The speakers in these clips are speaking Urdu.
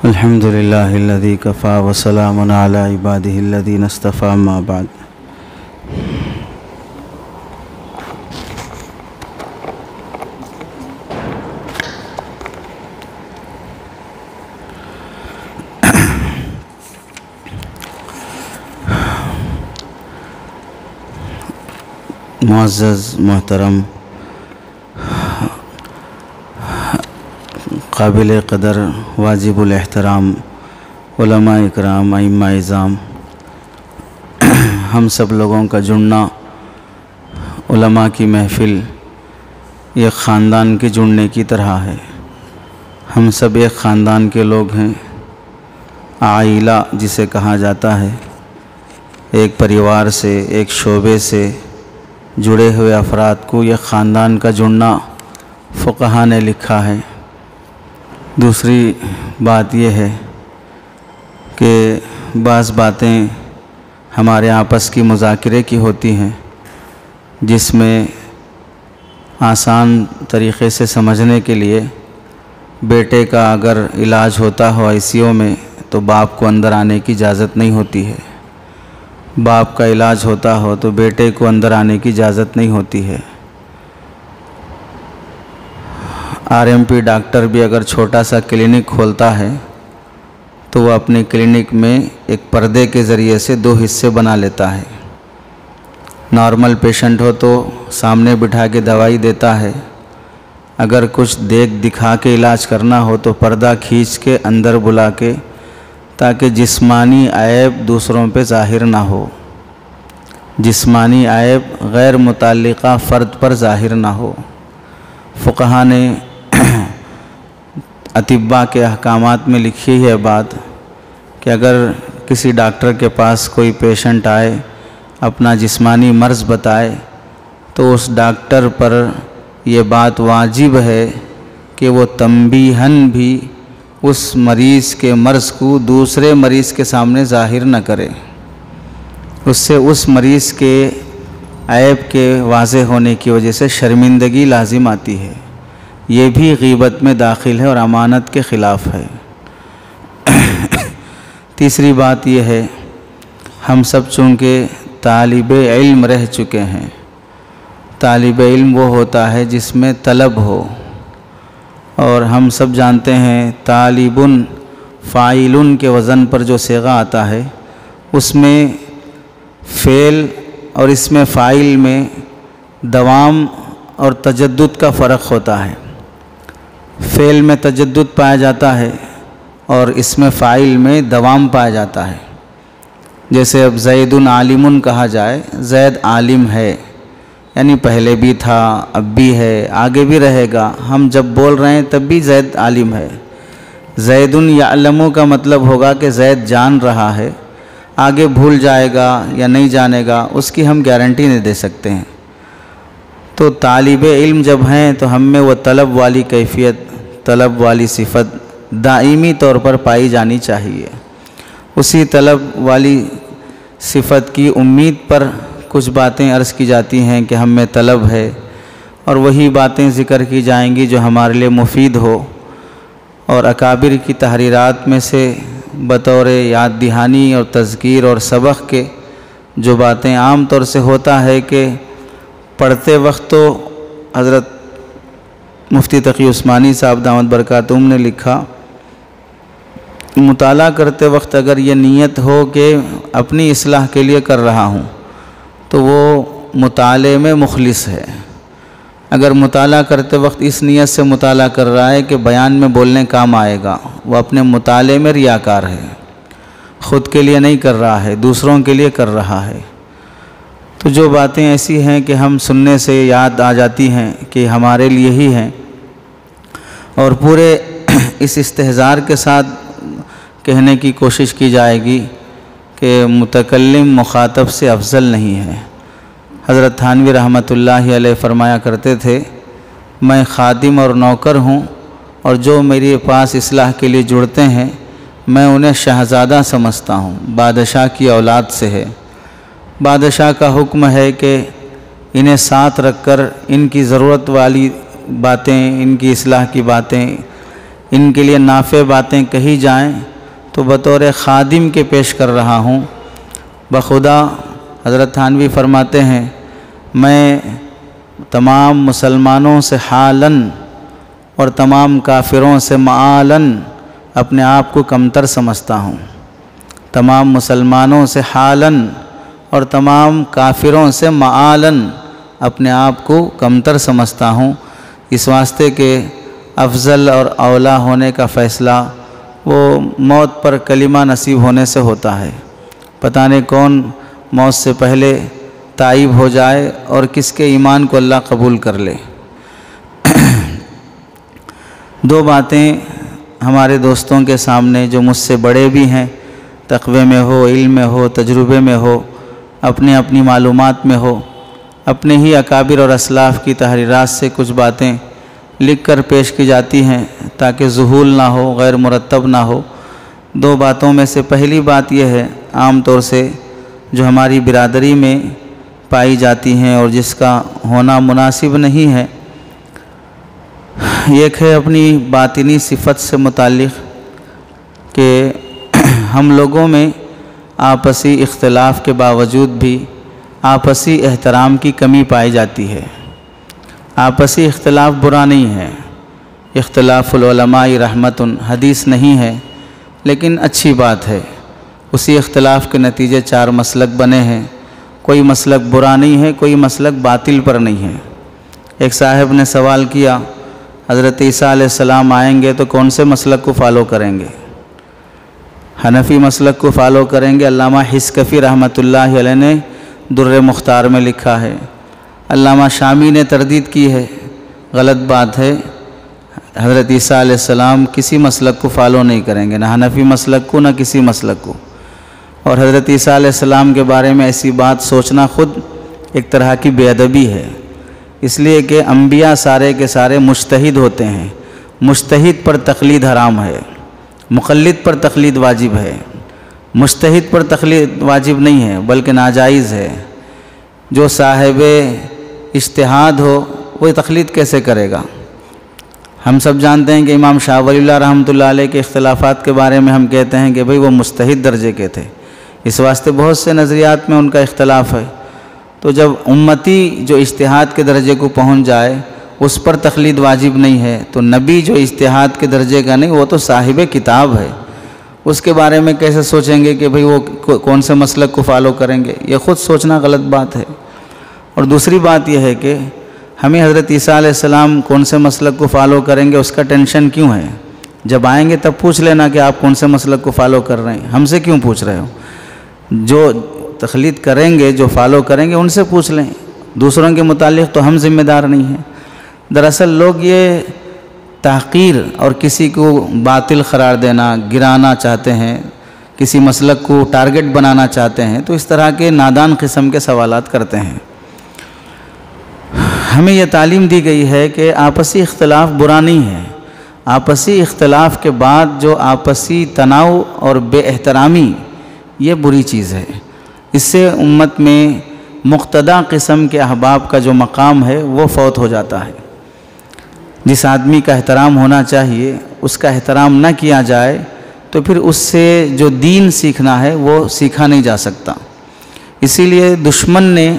الحمد لله الذي كفى وسلام على عباده الذين اصطفى أما بعد. معزز محترم قابل قدر واجب الاحترام علماء اکرام ائمہ اعظام، ہم سب لوگوں کا جڑنا علماء کی محفل ایک خاندان کے جڑنے کی طرح ہے. ہم سب ایک خاندان کے لوگ ہیں. عائلہ جسے کہا جاتا ہے، ایک پریوار سے ایک شعبے سے جڑے ہوئے افراد کو یہ خاندان کا جڑنا فقہا نے لکھا ہے. دوسری بات یہ ہے کہ بعض باتیں ہمارے آپس کی مذاکرے کی ہوتی ہیں، جس میں آسان طریقے سے سمجھنے کے لیے بیٹے کا اگر علاج ہوتا ہو ICU میں تو باپ کو اندر آنے کی اجازت نہیں ہوتی ہے. باپ کا علاج ہوتا ہو تو بیٹے کو اندر آنے کی اجازت نہیں ہوتی ہے. RMP ڈاکٹر بھی اگر چھوٹا سا کلینک کھولتا ہے تو وہ اپنے کلینک میں ایک پردے کے ذریعے سے 2 حصے بنا لیتا ہے. نارمل پیشنٹ ہو تو سامنے بٹھا کے دوائی دیتا ہے. اگر کچھ دیکھ دکھا کے علاج کرنا ہو تو پردہ کھینچ کے اندر بلا کے، تاکہ جسمانی عیب دوسروں پہ ظاہر نہ ہو، جسمانی عیب غیر متعلقہ فرد پر ظاہر نہ ہو. فقہا نے اطباء کے احکامات میں لکھی ہے بات کہ اگر کسی ڈاکٹر کے پاس کوئی پیشنٹ آئے، اپنا جسمانی مرض بتائے، تو اس ڈاکٹر پر یہ بات واجب ہے کہ وہ تنبیہاً بھی اس مریض کے مرض کو دوسرے مریض کے سامنے ظاہر نہ کرے. اس سے اس مریض کے عیب کے واضح ہونے کی وجہ سے شرمندگی لازم آتی ہے. یہ بھی غیبت میں داخل ہے اور امانت کے خلاف ہے. تیسری بات یہ ہے، ہم سب چونکہ طالب علم رہ چکے ہیں. طالب علم وہ ہوتا ہے جس میں طلب ہو، اور ہم سب جانتے ہیں طالبن فاعلن کے وزن پر جو صیغہ آتا ہے، اس میں فعل اور اس میں فاعل میں دوام اور تجدد کا فرق ہوتا ہے. فعل میں تجدد پایا جاتا ہے اور اس میں فاعل میں دوام پایا جاتا ہے. جیسے اب زید عالم کہا جائے، زید عالم ہے، یعنی پہلے بھی تھا، اب بھی ہے، آگے بھی رہے گا. ہم جب بول رہے ہیں تب بھی زید عالم ہے. زید یعلم کا مطلب ہوگا کہ زید جان رہا ہے. آگے بھول جائے گا یا نہیں جانے گا، اس کی ہم گارنٹی نہیں دے سکتے ہیں. تو طالب علم جب ہیں تو ہم میں وہ طلب والی کیفیت، طلب والی صفت دائمی طور پر پائی جانی چاہیے. اسی طلب والی صفت کی امید پر کچھ باتیں عرض کی جاتی ہیں کہ ہم میں طلب ہے، اور وہی باتیں ذکر کی جائیں گی جو ہمارے لیے مفید ہو. اور اکابر کی تحریرات میں سے بطور یاد دہانی اور تذکیر اور سبق کے جو باتیں عام طور سے ہوتا ہے کہ پڑھتے وقت تو حضرت مفتی تقی عثمانی صاحب دامت برکاتہم نے لکھا، مطالعہ کرتے وقت اگر یہ نیت ہو کہ اپنی اصلاح کے لیے کر رہا ہوں تو وہ مطالعے میں مخلص ہے. اگر مطالعہ کرتے وقت اس نیت سے مطالعہ کر رہا ہے کہ بیان میں بولنے کام آئے گا، وہ اپنے مطالعے میں ریاکار ہے. خود کے لیے نہیں کر رہا ہے، دوسروں کے لیے کر رہا ہے. تو جو باتیں ایسی ہیں کہ ہم سننے سے یاد آ جاتی ہیں کہ ہمارے لیے ہی ہیں، اور پورے اس استحضار کے ساتھ کہنے کی کوشش کی جائے گی کہ متکلم مخاطب سے افضل نہیں ہے. حضرت تھانوی رحمۃ اللہ علیہ فرمایا کرتے تھے، میں خادم اور نوکر ہوں، اور جو میرے پاس اصلاح کے لیے جڑتے ہیں میں انہیں شہزادہ سمجھتا ہوں، بادشاہ کی اولاد سے ہے. بادشاہ کا حکم ہے کہ انہیں ساتھ رکھ کر ان کی ضرورت والی باتیں، ان کی اصلاح کی باتیں، ان کے لیے نافع باتیں کہی جائیں تو بطور خادم کے پیش کر رہا ہوں۔ بخدا حضرت تھانوی فرماتے ہیں میں تمام مسلمانوں سے حالاً اور تمام کافروں سے معالاً اپنے آپ کو کمتر سمجھتا ہوں۔ تمام مسلمانوں سے حالاً اور تمام کافروں سے معالاً اپنے آپ کو کمتر سمجھتا ہوں، اس واسطے کہ افضل اور اولا ہونے کا فیصلہ وہ موت پر کلمہ نصیب ہونے سے ہوتا ہے۔ پتہ نہیں کون موت سے پہلے تائب ہو جائے اور کس کے ایمان کو اللہ قبول کر لے۔ دو باتیں ہمارے دوستوں کے سامنے جو مجھ سے بڑے بھی ہیں، تقوی میں ہو، علم میں ہو، تجربے میں ہو، اپنی اپنی معلومات میں ہو، اپنے ہی اکابر اور اسلاف کی تحریرات سے کچھ باتیں لکھ کر پیش کی جاتی ہیں تاکہ ذہول نہ ہو، غیر مرتب نہ ہو۔ دو باتوں میں سے پہلی بات یہ ہے عام طور سے جو ہماری برادری میں پائی جاتی ہیں اور جس کا ہونا مناسب نہیں ہے، ایک ہے اپنی باطنی صفت سے متعلق کہ ہم لوگوں میں آپسی اختلاف کے باوجود بھی آپسی احترام کی کمی پائی جاتی ہے۔ آپسی اختلاف برا نہیں ہے، اختلاف العلماء رحمت حدیث نہیں ہے، لیکن اچھی بات ہے۔ اسی اختلاف کے نتیجے چار مسلک بنے ہیں، کوئی مسلک برا نہیں ہے، کوئی مسلک باطل پر نہیں ہے۔ ایک صاحب نے سوال کیا حضرت عیسیٰ علیہ السلام آئیں گے تو کون سے مسلک کو فالو کریں گے؟ حنفی مسلک کو فالو کریں گے۔ علامہ حسکفی رحمۃ اللہ علیہ نے در مختار میں لکھا ہے۔ علامہ شامی نے تردید کی ہے، غلط بات ہے، حضرت عیسیٰ علیہ السلام کسی مسلک کو فالو نہیں کریں گے، نہ حنفی مسلک کو نہ کسی مسلک کو۔ اور حضرت عیسیٰ علیہ السلام کے بارے میں ایسی بات سوچنا خود ایک طرح کی بے ادبی ہے، اس لیے کہ انبیاء سارے کے سارے مجتہد ہوتے ہیں۔ مجتہد پر تقلید حرام ہے، مقلد پر تقلید واجب ہے۔ مجتہد پر تقلید واجب نہیں ہے بلکہ ناجائز ہے۔ جو صاحب اجتہاد ہو وہ تقلید کیسے کرے گا؟ ہم سب جانتے ہیں کہ امام شاہ ولی اللہ رحمۃ اللہ علیہ کے اختلافات کے بارے میں ہم کہتے ہیں کہ بھئی وہ مجتہد درجے کے تھے، اس واسطے بہت سے نظریات میں ان کا اختلاف ہے۔ تو جب امتی جو اجتہاد کے درجے کو پہنچ جائے اس پر تقلید واجب نہیں ہے، تو نبی جو اجتہاد کے درجے کا نہیں، وہ تو صاحب کتاب ہے، اس کے بارے میں کیسے سوچیں گے کہ بھئی وہ کون سے مسلک کو فالو کریں گے؟ یہ خود سوچنا غلط بات ہے۔ اور دوسری بات یہ ہے کہ ہمیں حضرت عیسیٰ علیہ السلام کون سے مسلک کو فالو کریں گے اس کا ٹینشن کیوں ہے؟ جب آئیں گے تب پوچھ لینا کہ آپ کون سے مسلک کو فالو کر رہے ہیں، ہم سے کیوں پوچھ رہے ہو؟ جو تقلید کریں گے، جو فالو کریں گے ان سے پوچھ لیں، دوسروں کے متعلق تو ہم ذمہ دار نہیں ہیں۔ دراصل لوگ یہ تحقیر اور کسی کو باطل قرار دینا، گرانا چاہتے ہیں، کسی مسلک کو ٹارگٹ بنانا چاہتے ہیں، تو اس طرح کے نادان قسم کے سوالات کرتے ہیں۔ ہمیں یہ تعلیم دی گئی ہے کہ آپسی اختلاف برا نہیں ہے، آپسی اختلاف کے بعد جو آپسی تناؤ اور بے احترامی یہ بری چیز ہے۔ اس سے امت میں مقتدی قسم کے احباب کا جو مقام ہے وہ فوت ہو جاتا ہے۔ جس آدمی کا احترام ہونا چاہیے اس کا احترام نہ کیا جائے تو پھر اس سے جو دین سیکھنا ہے وہ سیکھا نہیں جا سکتا۔ اسی لیے دشمن نے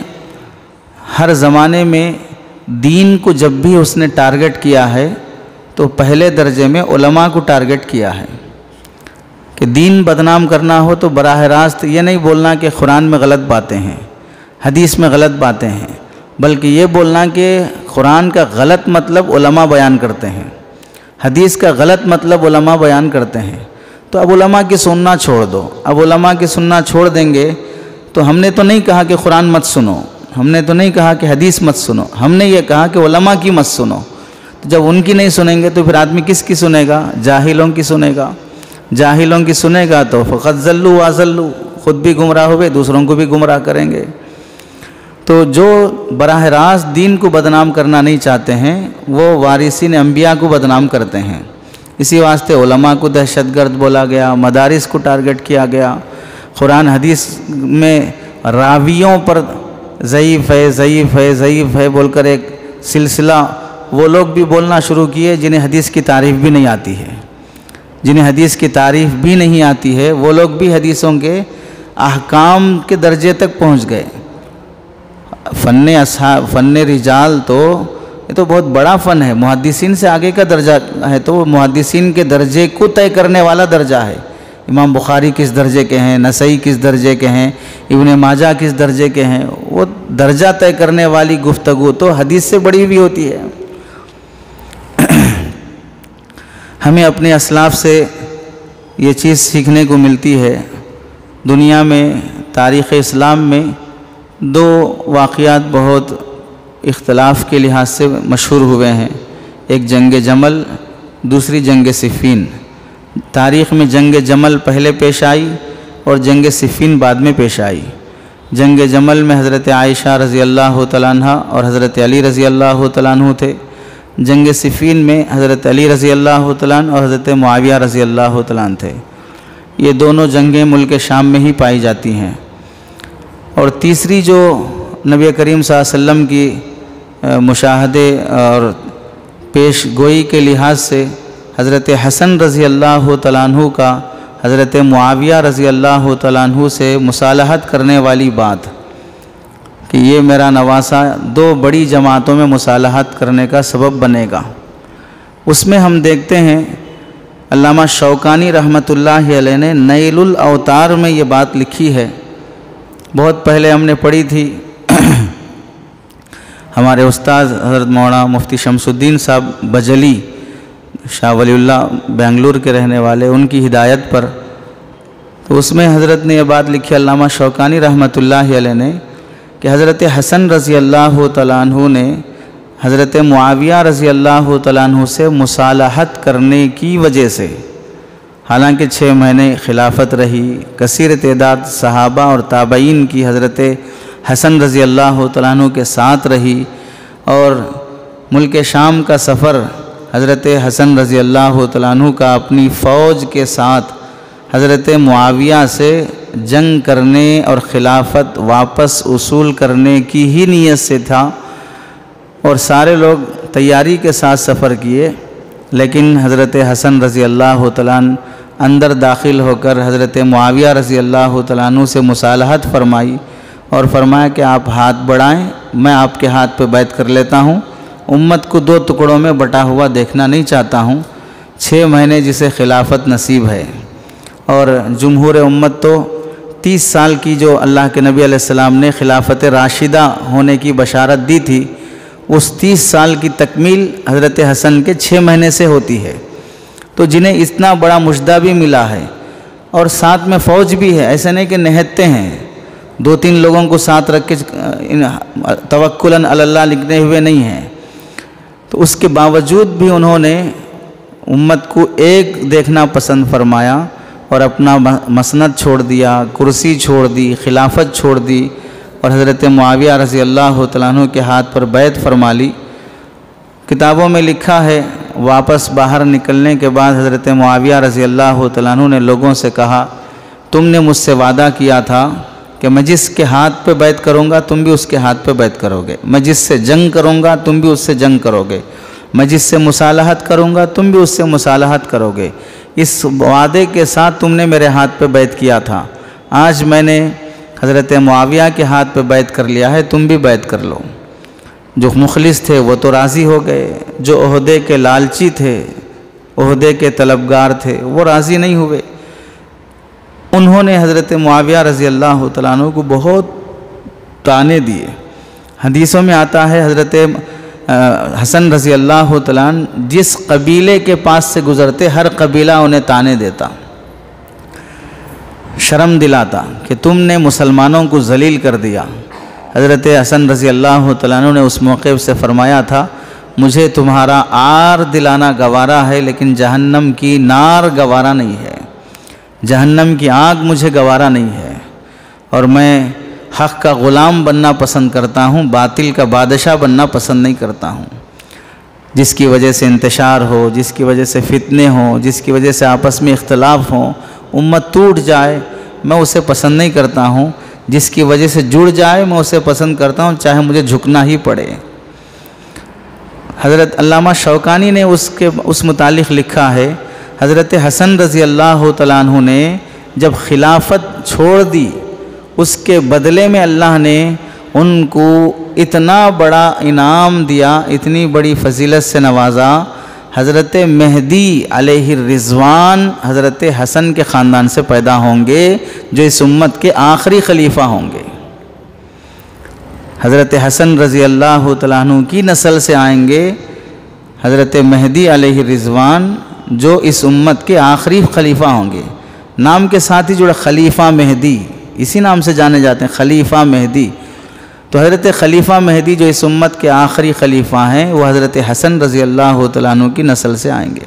ہر زمانے میں دین کو جب بھی اس نے ٹارگٹ کیا ہے تو پہلے درجے میں علماء کو ٹارگٹ کیا ہے کہ دین بدنام کرنا ہو تو براہ راست یہ نہیں بولنا کہ قرآن میں غلط باتیں ہیں، حدیث میں غلط باتیں ہیں، بلکہ یہ بولنا کہ قرآن کا غلط مطلب علماء بیان کرتے ہیں، حدیث کا غلط مطلب علماء بیان کرتے ہیں۔ تو اب علماء کی سننا چھوڑ دو۔ اب علماء کی سننا چھوڑ دیں گے تو ہم نے تو نہیں کہا کہ قرآن مت سنو، ہم نے تو نہیں کہا کہ حدیث مت سنو، ہم نے یہ کہا کہ علماء کی مت سنو۔ تو جب ان کی نہیں سنیں گے تو پھر آدمی کس کی سنے گا؟ جاہلوں کی سنے گا۔ جاہلوں کی سنے گا تو فقط ضلوا واضلوا، خود بھی گمراہ ہوئے، دوسروں کو بھی گمراہ کریں گے۔ تو جو براہ راست دین کو بدنام کرنا نہیں چاہتے ہیں وہ وارثین انبیاء کو بدنام کرتے ہیں۔ اسی واسطے علماء کو دہشت گرد بولا گیا، مدارس کو ٹارگٹ کیا گیا، قرآن حدیث میں راویوں پر ضعیف ہے ضعیف ہے ضعیف ہے بول کر ایک سلسلہ وہ لوگ بھی بولنا شروع کیے جنہیں حدیث کی تعریف بھی نہیں آتی ہے، جنہیں حدیث کی تعریف بھی نہیں آتی ہے، وہ لوگ بھی حدیثوں کے احکام کے درجے تک پہنچ گئے۔ فن رجال تو یہ تو بہت بڑا فن ہے، محدثین سے آگے کا درجہ ہے، تو وہ محدثین کے درجے کو طے کرنے والا درجہ ہے۔ امام بخاری کس درجے کے ہیں، نسائی کس درجے کے ہیں، ابن ماجہ کس درجے کے ہیں، وہ درجہ طے کرنے والی گفتگو تو حدیث سے بڑی بھی ہوتی ہے۔ ہمیں اپنے اسلاف سے یہ چیز سیکھنے کو ملتی ہے۔ دنیا میں تاریخ اسلام میں دو واقعات بہت اختلاف کے لحاظ سے مشہور ہوئے ہیں، ایک جنگ جمل، دوسری جنگ صفین۔ تاریخ میں جنگ جمل پہلے پیش آئی اور جنگ صفین بعد میں پیش آئی۔ جنگ جمل میں حضرت عائشہ رضی اللہ تعالیٰ عنہ اور حضرت علی رضی اللہ تعالیٰ عنہ تھے۔ جنگ صفین میں حضرت علی رضی اللہ تعالیٰ عنہ اور حضرت معاویہ رضی اللہ تعالیٰ عنہ تھے۔ یہ دونوں جنگیں ملک شام میں ہی پائی جاتی ہیں۔ اور تیسری جو نبی کریم صلی اللہ علیہ وسلم کی مشاہدے اور پیش گوئی کے لحاظ سے حضرت حسن رضی اللہ تعالیٰ عنہ کا حضرت معاویہ رضی اللہ تعالیٰ عنہ سے مصالحت کرنے والی بات کہ یہ میرا نواسہ دو بڑی جماعتوں میں مصالحت کرنے کا سبب بنے گا، اس میں ہم دیکھتے ہیں علامہ شوکانی رحمۃ اللہ علیہ نے نیل الاوتار میں یہ بات لکھی ہے، بہت پہلے ہم نے پڑھی تھی۔ ہمارے استاد حضرت مولانا مفتی شمس الدین صاحب بجلی، شاہ ولی اللہ بنگلور کے رہنے والے، ان کی ہدایت پر، تو اس میں حضرت نے یہ بات لکھی علامہ شوکانی رحمۃ اللہ علیہ نے کہ حضرت حسن رضی اللہ تعالیٰ عنہ نے حضرت معاویہ رضی اللہ تعالیٰ عنہ سے مصالحت کرنے کی وجہ سے، حالانکہ 6 مہینے خلافت رہی، کثیر تعداد صحابہ اور تابعین کی حضرت حسن رضی اللہ تعالیٰ عنہ کے ساتھ رہی، اور ملک شام کا سفر حضرت حسن رضی اللہ تعالیٰ عنہ کا اپنی فوج کے ساتھ حضرت معاویہ سے جنگ کرنے اور خلافت واپس وصول کرنے کی ہی نیت سے تھا، اور سارے لوگ تیاری کے ساتھ سفر کیے، لیکن حضرت حسن رضی اللہ تعالیٰ عنہ اندر داخل ہو کر حضرت معاویہ رضی اللہ تعالیٰ عنہ سے مصالحت فرمائی اور فرمایا کہ آپ ہاتھ بڑھائیں، میں آپ کے ہاتھ پہ بیعت کر لیتا ہوں، امت کو 2 ٹکڑوں میں بٹا ہوا دیکھنا نہیں چاہتا ہوں، 6 مہینے جسے خلافت نصیب ہے، اور جمہور امت تو 30 سال کی جو اللہ کے نبی علیہ السلام نے خلافت راشدہ ہونے کی بشارت دی تھی، اس 30 سال کی تکمیل حضرت حسن کے 6 مہینے سے ہوتی ہے، تو جنہیں اتنا بڑا مجدہ بھی ملا ہے اور ساتھ میں فوج بھی ہے، ایسا نہیں کہ نہتے ہیں، 2-3 لوگوں کو ساتھ رکھ کے توکلاً علی اللہ لکھنے ہوئے نہیں ہیں، تو اس کے باوجود بھی انہوں نے امت کو ایک دیکھنا پسند فرمایا اور اپنا مسند چھوڑ دیا، کرسی چھوڑ دی، خلافت چھوڑ دی، اور حضرت معاویہ رضی اللہ تعالیٰ عنہ کے ہاتھ پر بیعت فرما لی۔ کتابوں میں لکھا ہے واپس باہر نکلنے کے بعد حضرت معاویہ رضی اللہ تعالیٰ عنہ نے لوگوں سے کہا، تم نے مجھ سے وعدہ کیا تھا کہ میں جس کے ہاتھ پہ بیعت کروں گا تم بھی اس کے ہاتھ پہ بیعت کرو گے، میں جس سے جنگ کروں گا تم بھی اس سے جنگ کرو گے، میں جس سے مصالحت کروں گا تم بھی اس سے مصالحت کرو گے، اس وعدے کے ساتھ تم نے میرے ہاتھ پہ بیعت کیا تھا، آج میں نے حضرت معاویہ کے ہاتھ پہ بیعت کر لیا ہے، تم بھی بیعت کر لو۔ جو مخلص تھے وہ تو راضی ہو گئے، جو عہدے کے لالچی تھے، عہدے کے طلبگار تھے، وہ راضی نہیں ہوئے۔ انہوں نے حضرت معاویہ رضی اللہ تعالیٰ عنہ کو بہت طعنے دیے۔ حدیثوں میں آتا ہے حضرت حسن رضی اللہ تعالیٰ عنہ جس قبیلے کے پاس سے گزرتے ہر قبیلہ انہیں طعنے دیتا، شرم دلاتا کہ تم نے مسلمانوں کو ذلیل کر دیا۔ حضرت حسن رضی اللہ تعالیٰ عنہ نے اس موقع سے فرمایا تھا، مجھے تمہارا عار دلانا گوارا ہے لیکن جہنم کی نار گوارا نہیں ہے، جہنم کی آگ مجھے گوارا نہیں ہے، اور میں حق کا غلام بننا پسند کرتا ہوں، باطل کا بادشاہ بننا پسند نہیں کرتا ہوں۔ جس کی وجہ سے انتشار ہو، جس کی وجہ سے فتنے ہوں، جس کی وجہ سے آپس میں اختلاف ہوں، امت ٹوٹ جائے، میں اسے پسند نہیں کرتا ہوں۔ جس کی وجہ سے جڑ جائے میں اسے پسند کرتا ہوں، چاہے مجھے جھکنا ہی پڑے۔ حضرت علامہ شوکانی نے اس متعلق لکھا ہے، حضرت حسن رضی اللہ تعالیٰ عنہ نے جب خلافت چھوڑ دی، اس کے بدلے میں اللہ نے ان کو اتنا بڑا انعام دیا، اتنی بڑی فضیلت سے نوازا۔ حضرت مہدی علیہ الرضوان حضرت حسن کے خاندان سے پیدا ہوں گے، جو اس امت کے آخری خلیفہ ہوں گے۔ حضرت حسن رضی اللہ تعالیٰ عنہ کی نسل سے آئیں گے حضرت مہدی علیہ الرضوان، جو اس امت کے آخری خلیفہ ہوں گے۔ نام کے ساتھ ہی جڑا خلیفہ مہدی، اسی نام سے جانے جاتے ہیں، خلیفہ مہدی۔ تو حضرت خلیفہ مہدی جو اس امت کے آخری خلیفہ ہیں، وہ حضرت حسن رضی اللہ تعالیٰ عنہ کی نسل سے آئیں گے۔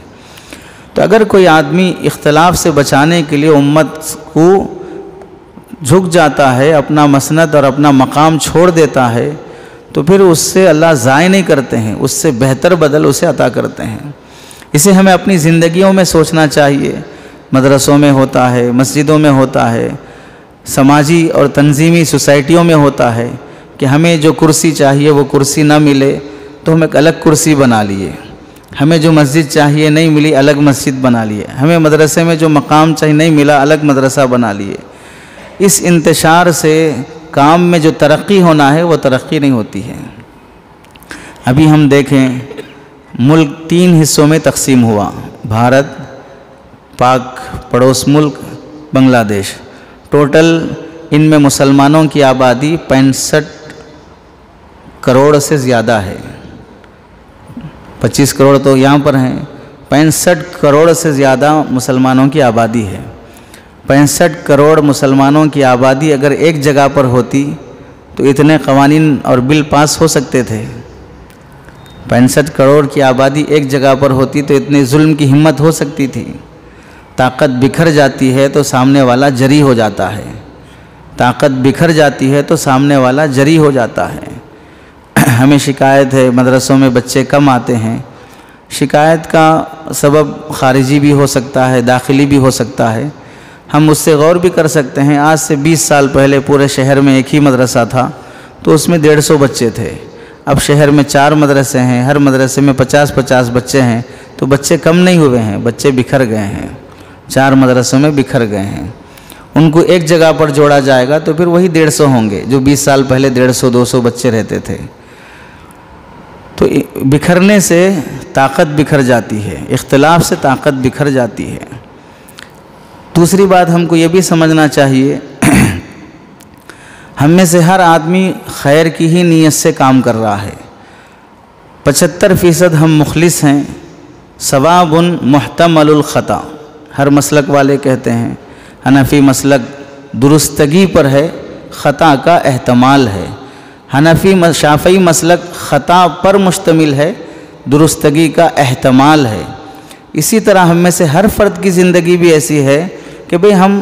تو اگر کوئی آدمی اختلاف سے بچانے کے لیے امت کو جھک جاتا ہے، اپنا مسند اور اپنا مقام چھوڑ دیتا ہے، تو پھر اس سے اللہ ضائع نہیں کرتے ہیں، اس سے بہتر بدل اسے عطا کرتے ہیں۔ اسے ہمیں اپنی زندگیوں میں سوچنا چاہیے، مدرسوں میں ہوتا ہے، مسجدوں میں ہوتا ہے، سماجی اور تنظیمی سوسائٹیوں میں ہوتا ہے کہ ہمیں جو کرسی چاہیے وہ کرسی نہ ملے تو ہم ایک الگ کرسی بنا لیے، ہمیں جو مسجد چاہیے نہیں ملی الگ مسجد بنا لیے، ہمیں مدرسے میں جو مقام چاہیے نہیں ملا الگ مدرسہ بنا لیے۔ اس انتشار سے کام میں جو ترقی ہونا ہے وہ ترقی نہیں ہوتی ہے۔ ابھی ہم دیکھیں ملک 3 حصوں میں تقسیم ہوا، بھارت، پاک پڑوس ملک، بنگلہ دیش۔ ٹوٹل ان میں مسلمانوں کی آبادی 65 کروڑ سے زیادہ ہے۔ 25 کروڑ تو یہاں پر ہیں، 65 کروڑ سے زیادہ مسلمانوں کی آبادی ہے۔ 65 کروڑ مسلمانوں کی آبادی اگر ایک جگہ پر ہوتی تو اتنے قوانین اور بل پاس ہو سکتے تھے۔ 65 کروڑ کی آبادی ایک جگہ پر ہوتی تو اتنے ظلم کی ہمت ہو سکتی تھی۔ طاقت بکھر جاتی ہے تو سامنے والا جری ہو جاتا ہے، طاقت بکھر جاتی ہے تو سامنے والا جری ہو جاتا ہے۔ ہمیں شکایت ہے مدرسوں میں بچے کم آتے ہیں۔ شکایت کا سبب خارجی بھی ہو سکتا ہے، داخلی بھی ہو سکتا ہے۔ ہم اس سے غور بھی کر سکتے ہیں، آج سے 20 سال پہلے پورے شہر میں ایک ہی مدرسہ تھا تو اس میں 150 بچے تھے۔ اب شہر میں 4 مدرسے ہیں، ہر مدرسے میں 50-50 بچے ہیں، تو بچے کم نہیں ہوئے ہیں، بچے بکھر گئے ہیں، 4 مدرسوں میں بکھر گئے ہیں۔ ان کو ایک جگہ پر جوڑا جائے گا تو پھر وہی 150 ہوں گے جو 20 سال پہلے 150-200 بچے رہتے تھے۔ تو بکھرنے سے طاقت بکھر جاتی ہے، اختلاف سے طاقت بکھر جاتی ہے۔ دوسری بات ہم کو یہ بھی سمجھنا چاہیے، ہم میں سے ہر آدمی خیر کی ہی نیت سے کام کر رہا ہے۔ 75% ہم مخلص ہیں، ثواب محتمل الخطا، ہر مسلک والے کہتے ہیں۔ حنفی مسلک درستگی پر ہے، خطا کا احتمال ہے۔ شافعی مسلک خطا پر مشتمل ہے، درستگی کا احتمال ہے۔ اسی طرح ہم میں سے ہر فرد کی زندگی بھی ایسی ہے کہ بھئی ہم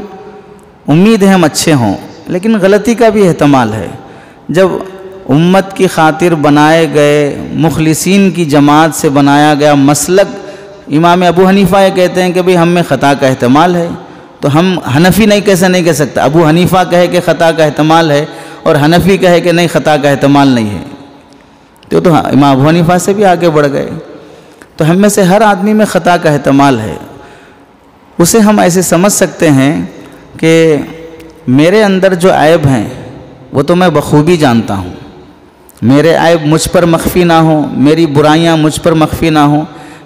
امید ہے ہم اچھے ہوں، لیکن غلطی کا بھی احتمال ہے۔ جب امت کی خاطر بنائے گئے مخلصین کی جماعت سے بنایا گیا مسلک، امام ابو حنیفہ یہ کہتے ہیں کہ بھئی ہم میں خطا کا احتمال ہے، تو ہم حنفی کیسے نہیں کہہ سکتا؟ ابو حنیفہ کہے کہ خطا کا احتمال ہے اور حنفی کہے کہ نہیں خطا کا احتمال نہیں ہے، تو امام ابو حنیفہ سے بھی آگے بڑھ گئے۔ تو ہم میں سے ہر آدمی میں خطا کا احتمال ہے۔ اسے ہم ایسے سمجھ سکتے ہیں کہ میرے اندر جو عیب ہیں وہ تو میں بخوبی جانتا ہوں، میرے عیب مجھ پر مخفی نہ ہوں، میری برائیاں مجھ پر مخفی نہ ہوں۔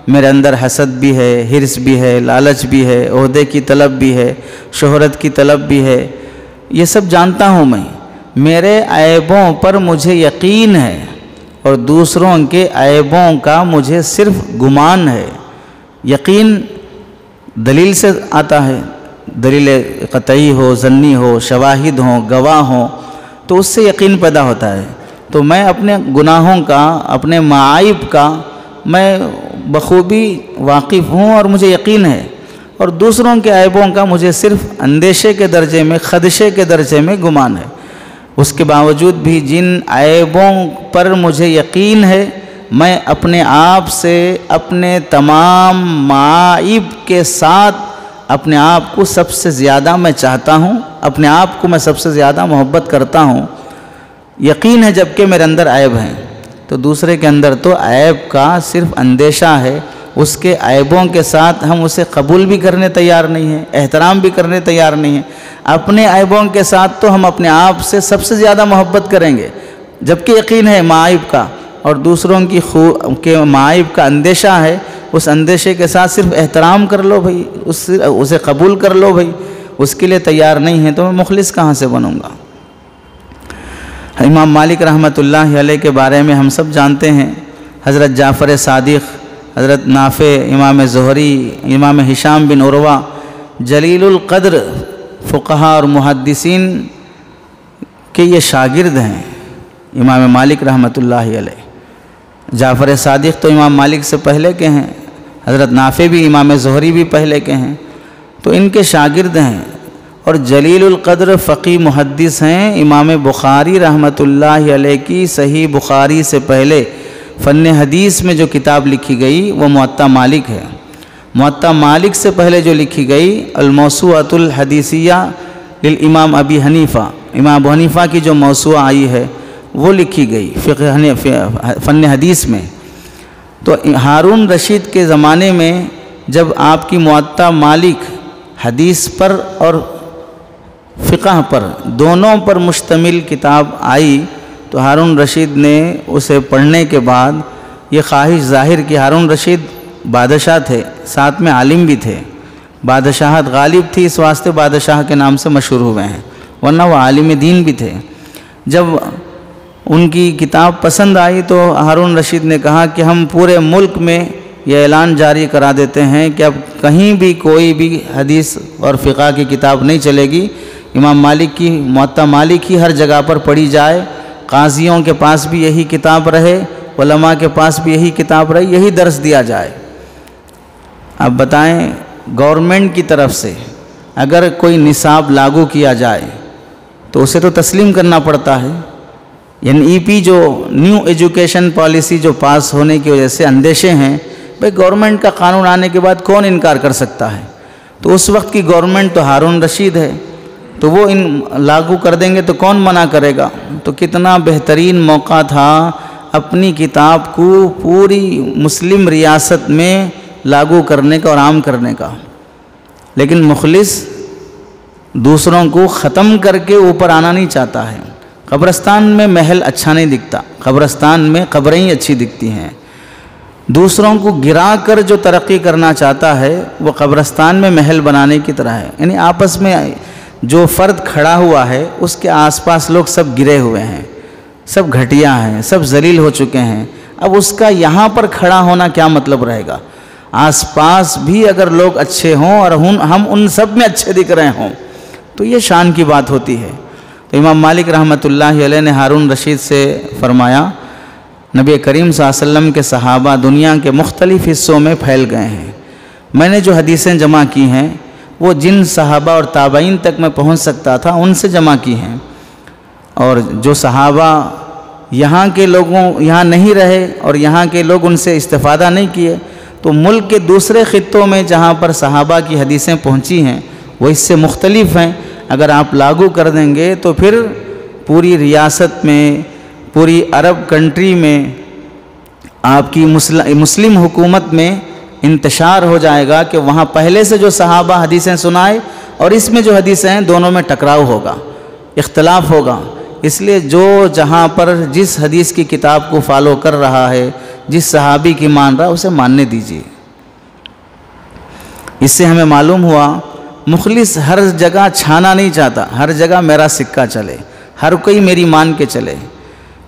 میرے اندر حسد بھی ہے، حرص بھی ہے، لالچ بھی ہے، عہدے کی طلب بھی ہے، شہرت کی طلب بھی ہے، یہ سب جانتا ہوں میں۔ میرے عیبوں پر مجھے یقین ہے اور دوسروں کے عیبوں کا مجھے صرف گمان ہے۔ یقین دلیل سے آتا ہے، دلیل قطعی ہو، ظنی ہو، شواہد ہوں، گواہ ہوں، تو اس سے یقین پیدا ہوتا ہے۔ تو میں اپنے گناہوں کا، اپنے معائب کا میں بخوبی واقف ہوں اور مجھے یقین ہے، اور دوسروں کے عیبوں کا مجھے صرف اندیشے کے درجے میں، خدشے کے درجے میں گمان ہے۔ اس کے باوجود بھی جن عیبوں پر مجھے یقین ہے، میں اپنے آپ سے اپنے تمام معائب کے ساتھ اپنے آپ کو سب سے زیادہ میں چاہتا ہوں، اپنے آپ کو میں سب سے زیادہ محبت کرتا ہوں۔ یقین ہے جبکہ میرے اندر عیب ہیں، تو دوسرے کے اندر تو عیب کا صرف اندیشہ ہے، اس کے عیبوں کے ساتھ ہم اسے قبول بھی کرنے تیار نہیں ہیں، احترام بھی کرنے تیار نہیں ہیں۔ اپنے عیبوں کے ساتھ تو ہم اپنے آپ سے سب سے زیادہ محبت کریں گے، جبکہ یقین ہے معائب کا، اور دوسروں کے معائب کا اندیشہ ہے، اس اندیشے کے ساتھ صرف احترام کر لو بھائی، اسے قبول کر لو بھائی، اس کے لیے تیار نہیں ہے تو میں مخلص کہاں سے بنوں گا؟ امام مالک رحمۃ اللہ علیہ کے بارے میں ہم سب جانتے ہیں، حضرت جعفر صادق، حضرت نافع، امام زہری، امام ہشام بن عروہ، جلیل القدر فقہا اور محدثین کے یہ شاگرد ہیں امام مالک رحمۃ اللہ علیہ۔ جعفر صادق تو امام مالک سے پہلے کے ہیں، حضرت نافع بھی، امام زہری بھی پہلے کے ہیں، تو ان کے شاگرد ہیں۔ اور جلیل القدر فقی محدث ہیں، امام بخاری رحمۃ اللہ علیہ کی صحیح بخاری سے پہلے فن حدیث میں جو کتاب لکھی گئی وہ موطا مالک ہے۔ موطا مالک سے پہلے جو لکھی گئی الموسوعۃ الحدیثیہ للامام ابی حنیفہ، امام ابو حنیفہ کی جو موسوعہ آئی ہے وہ لکھی گئی فن حدیث میں۔ تو ہارون رشید کے زمانے میں جب آپ کی موطا مالک حدیث پر اور فقہ پر دونوں پر مشتمل کتاب آئی تو ہارون رشید نے اسے پڑھنے کے بعد یہ خواہش ظاہر کی۔ ہارون رشید بادشاہ تھے، ساتھ میں عالم بھی تھے، بادشاہت غالب تھی اس واسطے بادشاہ کے نام سے مشہور ہوئے ہیں، ورنہ وہ عالم دین بھی تھے۔ جب ان کی کتاب پسند آئی تو ہارون رشید نے کہا کہ ہم پورے ملک میں یہ اعلان جاری کرا دیتے ہیں کہ اب کہیں بھی کوئی بھی حدیث اور فقہ کی کتاب نہیں چلے گی، امام مالک کی موطا مالک ہی ہر جگہ پر پڑھی جائے، قاضیوں کے پاس بھی یہی کتاب رہے، علماء کے پاس بھی یہی کتاب رہے، یہی درس دیا جائے۔ اب بتائیں گورنمنٹ کی طرف سے اگر کوئی نصاب لاگو کیا جائے تو اسے تو تسلیم کرنا پڑتا ہے۔ یعنی ای پی جو نیو ایجوکیشن پالیسی جو پاس ہونے کی وجہ سے اندیشے ہیں، بھئی گورنمنٹ کا قانون آنے کے بعد کون انکار کر سکتا ہے؟ تو اس وقت کی گورنمنٹ تو ہارون رشید ہے، تو وہ لاگو کر دیں گے تو کون منع کرے گا؟ تو کتنا بہترین موقع تھا اپنی کتاب کو پوری مسلم ریاست میں لاگو کرنے کا اور عام کرنے کا۔ لیکن مخلص دوسروں کو ختم کر کے اوپر آنا نہیں چاہتا ہے۔ قبرستان میں محل اچھا نہیں دکھتا، قبرستان میں قبریں ہی اچھی دکھتی ہیں۔ دوسروں کو گرا کر جو ترقی کرنا چاہتا ہے وہ قبرستان میں محل بنانے کی طرح ہے۔ یعنی آپس میں جو فرد کھڑا ہوا ہے اس کے آس پاس لوگ سب گرے ہوئے ہیں، سب گھٹیا ہیں، سب ذلیل ہو چکے ہیں۔ اب اس کا یہاں پر کھڑا ہونا کیا مطلب رہے گا؟ آس پاس بھی اگر لوگ اچھے ہوں اور ہم ان سب میں اچھے دکھ رہے ہوں تو یہ شان کی بات ہوتی ہے۔ تو امام مالک رحمۃ اللہ علیہ نے ہارون رشید سے فرمایا، نبی کریم صلی اللہ علیہ وسلم کے صحابہ دنیا کے مختلف حصوں میں پھیل گئے ہیں، میں نے جو حدیثیں جمع کی ہیں وہ جن صحابہ اور تابعین تک میں پہنچ سکتا تھا ان سے جمع کی ہیں، اور جو صحابہ یہاں کے لوگوں یہاں نہیں رہے اور یہاں کے لوگ ان سے استفادہ نہیں کیے تو ملک کے دوسرے خطوں میں جہاں پر صحابہ کی حدیثیں پہنچی ہیں وہ اس سے مختلف ہیں۔ اگر آپ لاگو کر دیں گے تو پھر پوری ریاست میں، پوری عرب کنٹری میں، آپ کی مسلم حکومت میں انتشار ہو جائے گا کہ وہاں پہلے سے جو صحابہ حدیثیں سنائے اور اس میں جو حدیثیں ہیں دونوں میں ٹکراؤ ہوگا، اختلاف ہوگا۔ اس لیے جو جہاں پر جس حدیث کی کتاب کو فالو کر رہا ہے، جس صحابی کی مان رہا اسے ماننے دیجیے۔ اس سے ہمیں معلوم ہوا مخلص ہر جگہ چھانا نہیں چاہتا، ہر جگہ میرا سکہ چلے، ہر کوئی میری مان کے چلے۔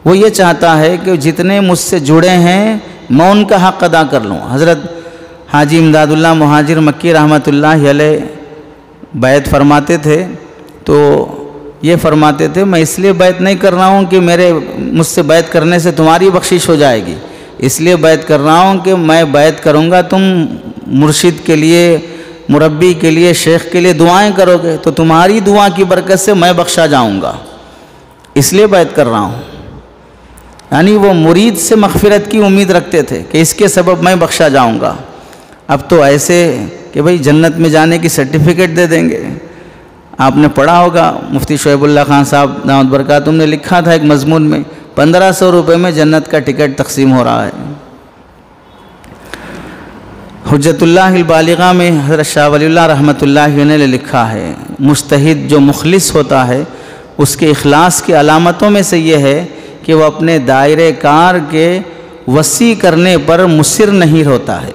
وہ یہ چاہتا ہے کہ جتنے مجھ سے جڑے ہیں میں ان کا حق ادا کر لوں۔ حضرت حاجی امداد اللہ مہاجر مکی رحمۃ اللہ علیہ بیعت فرماتے تھے تو یہ فرماتے تھے، میں اس لیے بیعت نہیں کر رہا ہوں کہ مجھ سے بیعت کرنے سے تمہاری بخشش ہو جائے گی، اس لیے بیعت کر رہا ہوں کہ میں بیعت کروں گا، تم مرشد کے لیے، مربی کے لیے، شیخ کے لیے دعائیں کرو گے تو تمہاری دعا کی برکت سے میں بخشا جاؤں گا، اس لیے بیعت کر رہا ہوں۔ یعنی وہ مرید سے مغفرت کی امید رکھتے تھے کہ اس کے سبب میں بخشا جاؤں گا۔ اب تو ایسے کہ بھئی جنت میں جانے کی سرٹیفکیٹ دے دیں گے۔ آپ نے پڑھا ہوگا، مفتی شعیب اللہ خان صاحب دامت برکاتہم نے لکھا تھا ایک مضمون میں، 1500 روپے میں جنت کا ٹکٹ تقسیم ہو رہا ہے۔ حجت اللہ البالغہ میں حضرت شاہ ولی اللہ رحمۃ اللہ علیہ نے لکھا ہے، مجتہد جو مخلص ہوتا ہے اس کے اخلاص کی علامتوں میں سے یہ ہے کہ وہ اپنے دائرہ کار کے وسیع کرنے پر مصر نہیں ہوتا ہے،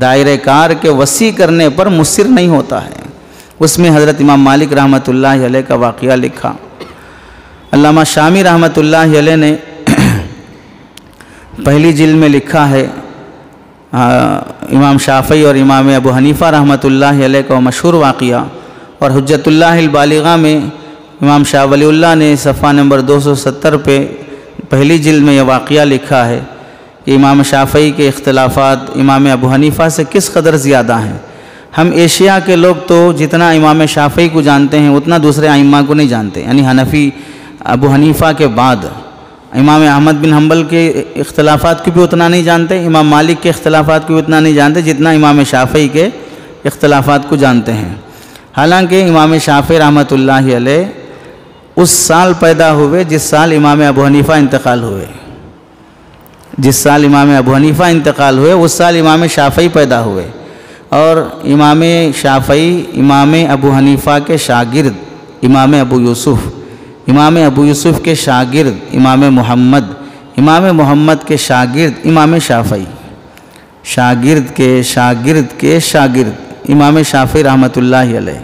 دائرہ کار کے وسیع کرنے پر مصر نہیں ہوتا ہے۔ اس میں حضرت امام مالک رحمۃ اللہ علیہ کا واقعہ لکھا۔ علامہ شامی رحمۃ اللہ علیہ نے پہلی جلد میں لکھا ہے، امام شافعی اور امام ابو حنیفہ رحمۃ اللہ علیہ کا مشہور واقعہ، اور حجت اللہ البالغہ میں امام شاہ ولی اللہ نے صفحہ نمبر 270 پہ پہلی جلد میں یہ واقعہ لکھا ہے کہ امام شافعی کے اختلافات امام ابو حنیفہ سے کس قدر زیادہ ہیں۔ ہم ایشیا کے لوگ تو جتنا امام شافعی کو جانتے ہیں اتنا دوسرے ائمہ کو نہیں جانتے، یعنی حنفی ابو حنیفہ کے بعد امام احمد بن حنبل کے اختلافات کو بھی اتنا نہیں جانتے، امام مالک کے اختلافات کو بھی اتنا نہیں جانتے جتنا امام شافعی کے اختلافات کو جانتے ہیں۔ حالانکہ امام شافعی رحمۃ اللہ علیہ اس سال پیدا ہوئے جس سال امام ابو حنیفہ انتقال ہوئے، جس سال امام ابو حنیفہ انتقال ہوئے اس سال امام شافعی پیدا ہوئے، اور امام شافعی امام ابو حنیفہ کے شاگرد امام ابو یوسف کے شاگرد امام محمد کے شاگرد امام شافعی، شاگرد کے شاگرد امام شافعی رحمۃ اللہ علیہ۔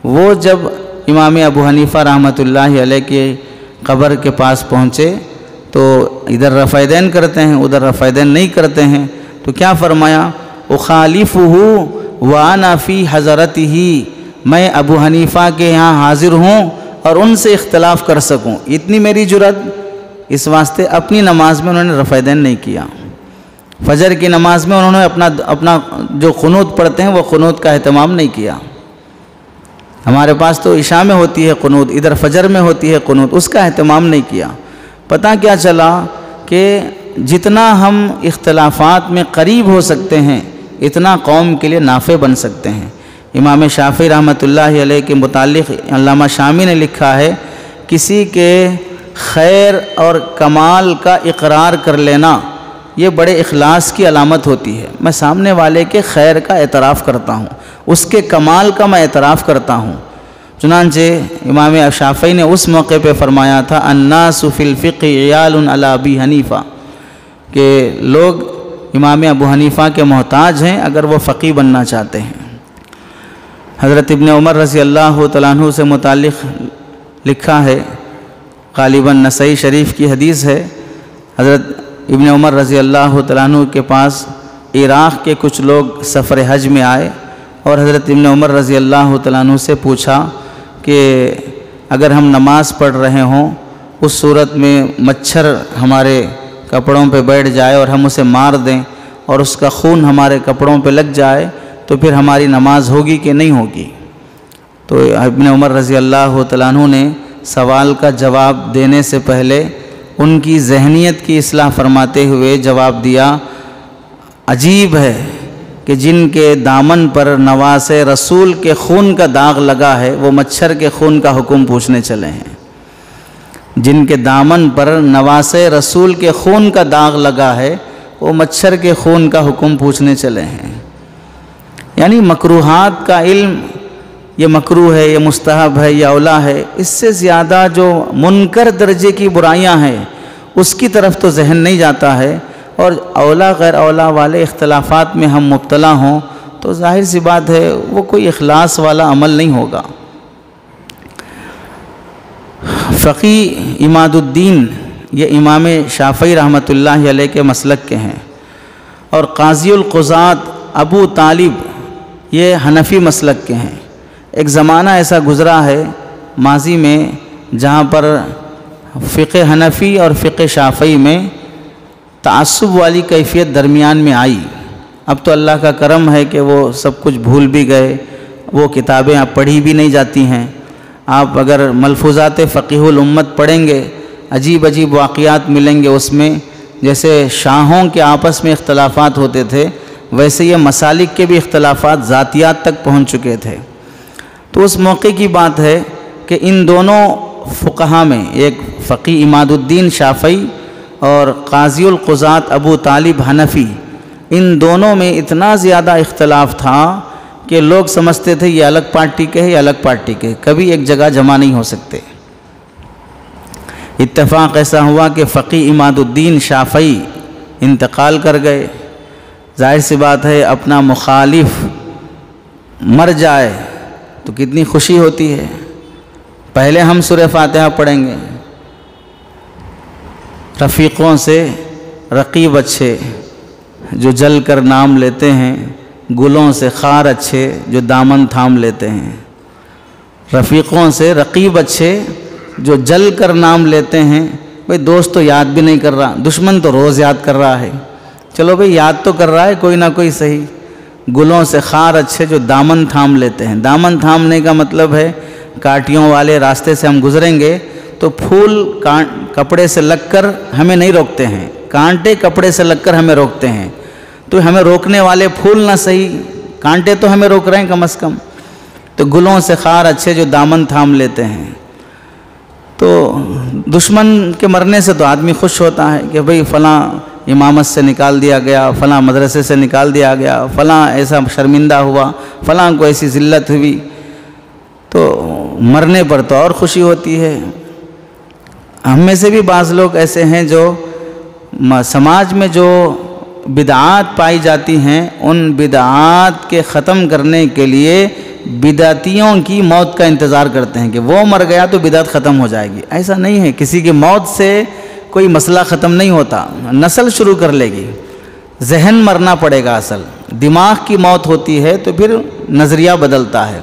وہ جب امام ابو حنیفہ رحمۃ اللہ علیہ کے قبر کے پاس پہنچے تو ادھر رفع دین کرتے ہیں ادھر رفع دین نہیں کرتے ہیں، تو کیا فرمایا؟ اخالفہ وانا فی حضرتہ، میں ابو حنیفہ کے یہاں حاضر ہوں اور ان سے اختلاف کر سکوں، اتنی میری جرأت، اس واسطے اپنی نماز میں انہوں نے رفع دین نہیں کیا۔ فجر کی نماز میں انہوں نے اپنا جو قنوت پڑھتے ہیں وہ قنوت کا اہتمام نہیں کیا۔ ہمارے پاس تو عشاء میں ہوتی ہے قنوت، ادھر فجر میں ہوتی ہے قنوت، اس کا اہتمام نہیں کیا۔ پتہ کیا چلا کہ جتنا ہم اختلافات میں قریب ہو سکتے ہیں اتنا قوم کے لیے نافع بن سکتے ہیں۔ امام شافعی رحمۃ اللہ علیہ کے متعلق علامہ شامی نے لکھا ہے، کسی کے خیر اور کمال کا اقرار کر لینا یہ بڑے اخلاص کی علامت ہوتی ہے۔ میں سامنے والے کے خیر کا اعتراف کرتا ہوں، اس کے کمال کا میں اعتراف کرتا ہوں۔ چنانچہ امام شافعی نے اس موقع پہ فرمایا تھا، الناس فی الفقہ عیال علی ابی حنیفہ، کہ لوگ امام ابو حنیفہ کے محتاج ہیں اگر وہ فقیہ بننا چاہتے ہیں۔ حضرت ابن عمر رضی اللہ تعالیٰ عنہ سے متعلق لکھا ہے، غالباً نسائی شریف کی حدیث ہے، حضرت ابن عمر رضی اللہ تعالیٰ عنہ کے پاس عراق کے کچھ لوگ سفر حج میں آئے اور حضرت ابن عمر رضی اللہ تعالیٰ عنہ سے پوچھا کہ اگر ہم نماز پڑھ رہے ہوں اس صورت میں مچھر ہمارے کپڑوں پہ بیٹھ جائے اور ہم اسے مار دیں اور اس کا خون ہمارے کپڑوں پہ لگ جائے تو پھر ہماری نماز ہوگی کہ نہیں ہوگی؟ تو ابن عمر رضی اللہ تعالیٰ عنہ نے سوال کا جواب دینے سے پہلے ان کی ذہنیت کی اصلاح فرماتے ہوئے جواب دیا، عجیب ہے کہ جن کے دامن پر نواس رسول کے خون کا داغ لگا ہے وہ مچھر کے خون کا حکم پوچھنے چلے ہیں۔ جن کے دامن پر نواس رسول کے خون کا داغ لگا ہے وہ مچھر کے خون کا حکم پوچھنے چلے ہیں۔ یعنی مکروہات کا علم، یہ مکروہ ہے، یہ مستحب ہے، یہ اولا ہے، اس سے زیادہ جو منکر درجے کی برائیاں ہیں اس کی طرف تو ذہن نہیں جاتا ہے، اور اولا غیر اولا والے اختلافات میں ہم مبتلا ہوں تو ظاہر سی بات ہے وہ کوئی اخلاص والا عمل نہیں ہوگا۔ فقی عماد الدین یہ امام شافعی رحمۃ اللہ علیہ کے مسلک کے ہیں، اور قاضی القضات ابو طالب یہ حنفی مسلک کے ہیں۔ ایک زمانہ ایسا گزرا ہے ماضی میں جہاں پر فقہ حنفی اور فقہ شافعی میں تعصب والی کیفیت درمیان میں آئی۔ اب تو اللہ کا کرم ہے کہ وہ سب کچھ بھول بھی گئے، وہ کتابیں اب پڑھی بھی نہیں جاتی ہیں۔ آپ اگر ملفوظات فقیہ الامت پڑھیں گے عجیب عجیب واقعات ملیں گے اس میں، جیسے شاہوں کے آپس میں اختلافات ہوتے تھے ویسے یہ مسالک کے بھی اختلافات ذاتیات تک پہنچ چکے تھے۔ تو اس موقع کی بات ہے کہ ان دونوں فقہا میں ایک فقی عماد الدین شافعی اور قاضی القضات ابو طالب حنفی، ان دونوں میں اتنا زیادہ اختلاف تھا کہ لوگ سمجھتے تھے یہ الگ پارٹی کے ہیں یہ الگ پارٹی کے، کبھی ایک جگہ جمع نہیں ہو سکتے۔ اتفاق ایسا ہوا کہ فقی عماد الدین شافعی انتقال کر گئے۔ ظاہر سی بات ہے اپنا مخالف مر جائے تو کتنی خوشی ہوتی ہے۔ پہلے ہم سورہ فاتحہ پڑھیں گے، رفیقوں سے رقیب اچھے جو جل کر نام لیتے ہیں، گلوں سے خار اچھے جو دامن تھام لیتے ہیں۔ رفیقوں سے رقیب اچھے جو جل کر نام لیتے ہیں۔ بھئی دوست تو یاد بھی نہیں کر رہا، دشمن تو روز یاد کر رہا ہے، چلو بھئی یاد تو کر رہا ہے کوئی نہ کوئی صحیح۔ گلوں سے خار اچھے جو دامن تھام لیتے ہیں۔ دامن تھامنے کا مطلب ہے کانٹیوں والے راستے سے ہم گزریں گے تو پھول کپڑے سے لگ کر ہمیں نہیں روکتے ہیں، کانٹے کپڑے سے لگ کر ہمیں روکتے ہیں، تو ہمیں روکنے والے پھول نہ صحیح، کانٹے تو ہمیں روک رہے ہیں کم از کم۔ تو گلوں سے خار اچھے جو دامن تھام لیتے ہیں۔ تو دشمن کے مرنے سے تو آدمی خوش ہوتا ہے کہ بھئی فلاں امامت سے نکال دیا گیا، فلاں مدرسے سے نکال دیا گیا، فلاں ایسا شرمندہ ہوا، فلاں کو ایسی ذلت ہوئی، تو مرنے پر تو اور خوشی ہوتی ہے۔ ہم میں سے بھی بعض لوگ ایسے ہیں جو سماج میں جو بدعات پائی جاتی ہیں ان بدعات کے ختم کرنے کے لیے بدعتیوں کی موت کا انتظار کرتے ہیں کہ وہ مر گیا تو بدعت ختم ہو جائے گی۔ ایسا نہیں ہے، کسی کی موت سے کوئی مسئلہ ختم نہیں ہوتا، نسل شروع کر لے گی۔ ذہن مرنا پڑے گا، اصل دماغ کی موت ہوتی ہے تو پھر نظریہ بدلتا ہے۔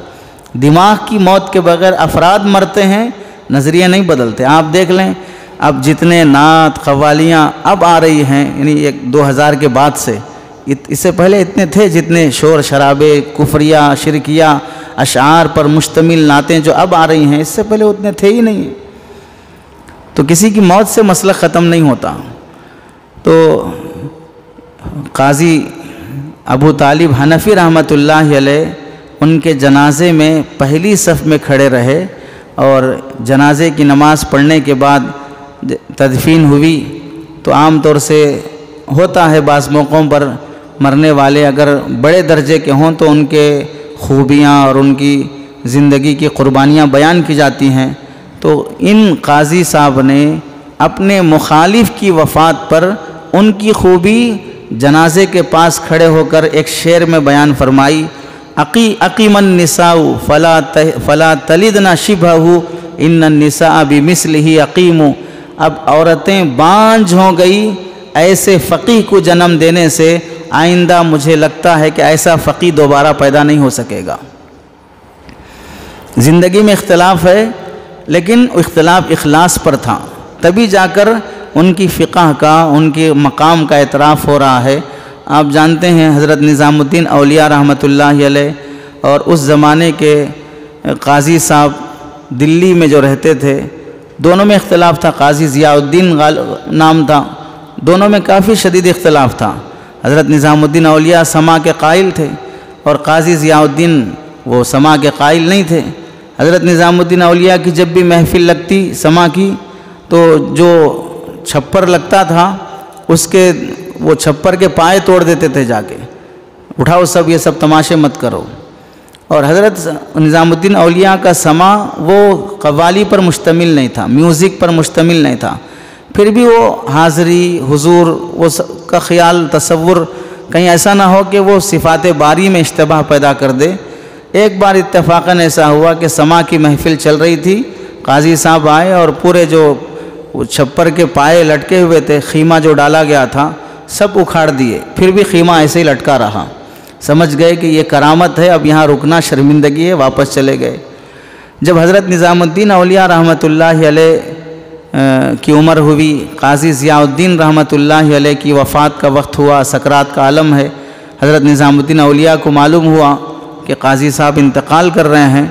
دماغ کی موت کے بغیر افراد مرتے ہیں، نظریہ نہیں بدلتے۔ آپ دیکھ لیں اب جتنے نعت قوالیاں اب آ رہی ہیں، یعنی 2000 کے بعد سے، اس سے پہلے اتنے تھے جتنے شور شرابے کفریہ شرکیہ اشعار پر مشتمل نعتیں جو اب آ رہی ہیں، اس سے پہلے اتنے تھے ہی نہیں۔ تو کسی کی موت سے مسئلہ ختم نہیں ہوتا۔ تو قاضی ابو طالب حنفی رحمۃ اللہ علیہ ان کے جنازے میں پہلی صف میں کھڑے رہے، اور جنازے کی نماز پڑھنے کے بعد تدفین ہوئی۔ تو عام طور سے ہوتا ہے بعض موقعوں پر مرنے والے اگر بڑے درجے کے ہوں تو ان کے خوبیاں اور ان کی زندگی کی قربانیاں بیان کی جاتی ہیں۔ تو ان قاضی صاحب نے اپنے مخالف کی وفات پر ان کی خوبی جنازے کے پاس کھڑے ہو کر ایک شعر میں بیان فرمائی، اقیم النساء فلا تلدن شبہہ ان النساء بمثلہ اقیم۔ اب عورتیں بانجھ ہو گئی ایسے فقیہ کو جنم دینے سے، آئندہ مجھے لگتا ہے کہ ایسا فقیہ دوبارہ پیدا نہیں ہو سکے گا۔ زندگی میں اختلاف ہے لیکن اختلاف اخلاص پر تھا، تبھی جا کر ان کی فقہ کا ان کے مقام کا اعتراف ہو رہا ہے۔ آپ جانتے ہیں حضرت نظام الدین اولیاء رحمۃ اللہ علیہ اور اس زمانے کے قاضی صاحب دلی میں جو رہتے تھے، دونوں میں اختلاف تھا۔ قاضی ضیاء الدین نام تھا، دونوں میں کافی شدید اختلاف تھا۔ حضرت نظام الدین اولیاء سما کے قائل تھے اور قاضی ضیاء الدین وہ سما کے قائل نہیں تھے۔ حضرت نظام الدین اولیاء کی جب بھی محفل لگتی سما کی تو جو چھپر لگتا تھا اس کے وہ چھپر کے پائے توڑ دیتے تھے، جا کے اٹھاؤ سب، یہ سب تماشے مت کرو۔ اور حضرت نظام الدین اولیاء کا سما وہ قوالی پر مشتمل نہیں تھا، میوزک پر مشتمل نہیں تھا، پھر بھی وہ حاضری حضور وہ کا خیال تصور کہیں ایسا نہ ہو کہ وہ صفات باری میں اشتباہ پیدا کر دے۔ ایک بار اتفاقاً ایسا ہوا کہ سما کی محفل چل رہی تھی، قاضی صاحب آئے اور پورے جو چھپر کے پائے لٹکے ہوئے تھے، خیمہ جو ڈالا گیا تھا سب اکھاڑ دیے، پھر بھی خیمہ ایسے ہی لٹکا رہا۔ سمجھ گئے کہ یہ کرامت ہے، اب یہاں رکنا شرمندگی ہے، واپس چلے گئے۔ جب حضرت نظام الدین اولیاء رحمۃ اللہ علیہ کی عمر ہوئی، قاضی ضیاء الدین رحمۃ اللہ علیہ کی وفات کا وقت ہوا، سکرات کا عالم ہے، حضرت نظام الدین اولیاء کو معلوم ہوا کہ قاضی صاحب انتقال کر رہے ہیں،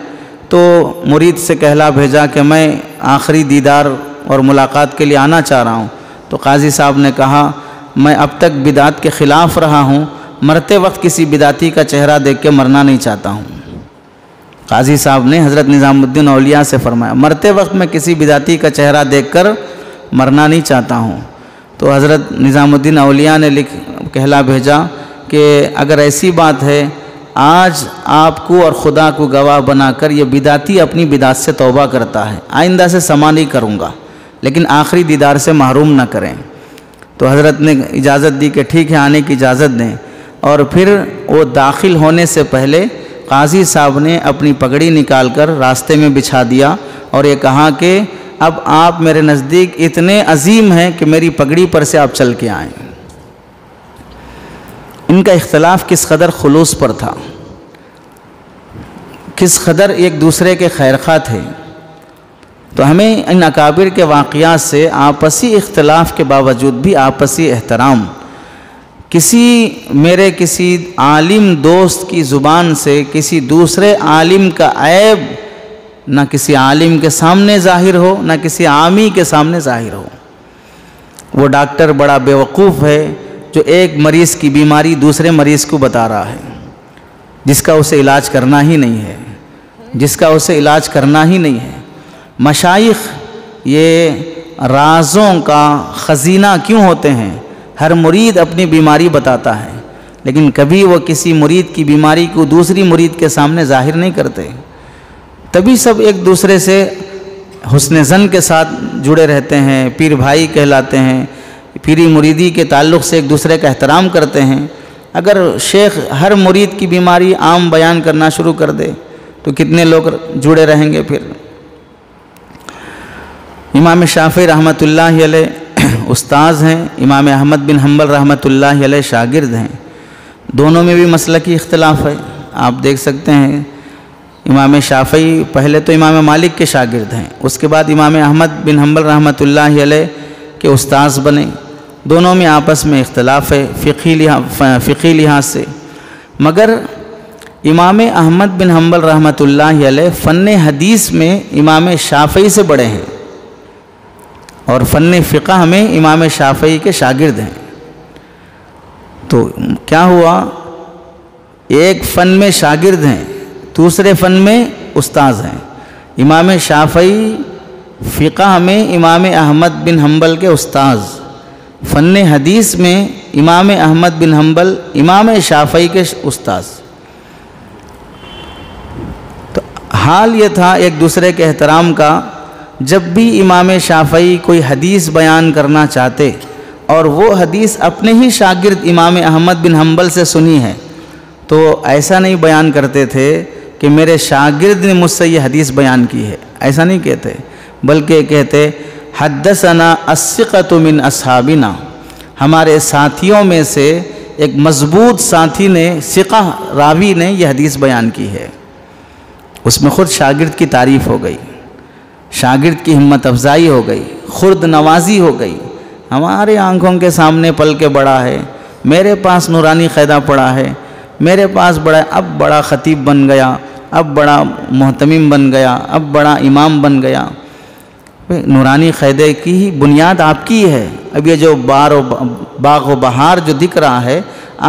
تو مرید سے کہلا بھیجا کہ میں آخری دیدار اور ملاقات کے لیے آنا چاہ رہا ہوں۔ تو قاضی صاحب نے کہا میں اب تک بدعت کے خلاف رہا ہوں، مرتے وقت کسی بدعتی کا چہرہ دیکھ کے مرنا نہیں چاہتا ہوں۔ قاضی صاحب نے حضرت نظام الدین اولیاء سے فرمایا، مرتے وقت میں کسی بدعتی کا چہرہ دیکھ کر مرنا نہیں چاہتا ہوں۔ تو حضرت نظام الدین اولیاء نے کہلا بھیجا کہ اگر ایسی بات ہے، آج آپ کو اور خدا کو گواہ بنا کر یہ بدعتی اپنی بدعت سے توبہ کرتا ہے، آئندہ سے سما نہیں کروں گا، لیکن آخری دیدار سے محروم نہ کریں۔ تو حضرت نے اجازت دی کہ ٹھیک ہے، آنے کی اجازت دیں، اور پھر وہ داخل ہونے سے پہلے قاضی صاحب نے اپنی پگڑی نکال کر راستے میں بچھا دیا اور یہ کہا کہ اب آپ میرے نزدیک اتنے عظیم ہیں کہ میری پگڑی پر سے آپ چل کے آئیں۔ ان کا اختلاف کس قدر خلوص پر تھا، کس قدر ایک دوسرے کے خیرخواہ تھے۔ تو ہمیں ان اکابر کے واقعات سے آپسی اختلاف کے باوجود بھی آپسی احترام، میرے کسی عالم دوست کی زبان سے کسی دوسرے عالم کا عیب نہ کسی عالم کے سامنے ظاہر ہو، نہ کسی عامی کے سامنے ظاہر ہو۔ وہ ڈاکٹر بڑا بیوقوف ہے جو ایک مریض کی بیماری دوسرے مریض کو بتا رہا ہے، جس کا اسے علاج کرنا ہی نہیں ہے، مشائخ یہ رازوں کا خزینہ کیوں ہوتے ہیں؟ ہر مرید اپنی بیماری بتاتا ہے، لیکن کبھی وہ کسی مرید کی بیماری کو دوسری مرید کے سامنے ظاہر نہیں کرتے۔ تبھی سب ایک دوسرے سے حسن ظن کے ساتھ جڑے رہتے ہیں، پیر بھائی کہلاتے ہیں، پیری مریدی کے تعلق سے ایک دوسرے کا احترام کرتے ہیں۔ اگر شیخ ہر مرید کی بیماری عام بیان کرنا شروع کر دے تو کتنے لوگ جڑے رہیں گے پھر۔ امام شافعی رحمۃ اللہ علیہ استاذ ہیں، امام احمد بن حنبل رحمۃ اللہ علیہ شاگرد ہیں، دونوں میں بھی مسلکی اختلاف ہے۔ آپ دیکھ سکتے ہیں امام شافعی پہلے تو امام مالک کے شاگرد ہیں، اس کے بعد امام احمد بن حنبل رحمۃ اللہ علیہ کے استاذ بنے، دونوں میں آپس میں اختلاف ہے فقہی لحاظ سے، مگر امام احمد بن حنبل رحمۃ اللہ علیہ فن حدیث میں امام شافعی سے بڑے ہیں اور فن فقہ میں امام شافعی کے شاگرد ہیں۔ تو کیا ہوا، ایک فن میں شاگرد ہیں، دوسرے فن میں استاذ ہیں۔ امام شافعی فقہ میں امام احمد بن حنبل کے استاذ، فن حدیث میں امام احمد بن حنبل امام شافعی کے استاذ۔ تو حال یہ تھا ایک دوسرے کے احترام کا، جب بھی امام شافعی کوئی حدیث بیان کرنا چاہتے اور وہ حدیث اپنے ہی شاگرد امام احمد بن حنبل سے سنی ہے تو ایسا نہیں بیان کرتے تھے کہ میرے شاگرد نے مجھ سے یہ حدیث بیان کی ہے، ایسا نہیں کہتے، بلکہ کہتے حدثنا الثقۃ من اصحابنا، ہمارے ساتھیوں میں سے ایک مضبوط ساتھی نے، ثقہ راوی نے یہ حدیث بیان کی ہے۔ اس میں خود شاگرد کی تعریف ہو گئی، شاگرد کی ہمت افزائی ہو گئی، خرد نوازی ہو گئی۔ ہمارے آنکھوں کے سامنے پل کے بڑا ہے، میرے پاس نورانی قاعدہ پڑا ہے، میرے پاس بڑا، اب بڑا خطیب بن گیا، اب بڑا محتمم بن گیا، اب بڑا امام بن گیا۔ نورانی قاعدے کی ہی بنیاد آپ کی ہے۔ اب یہ جو باغ و بہار جو دکھ رہا ہے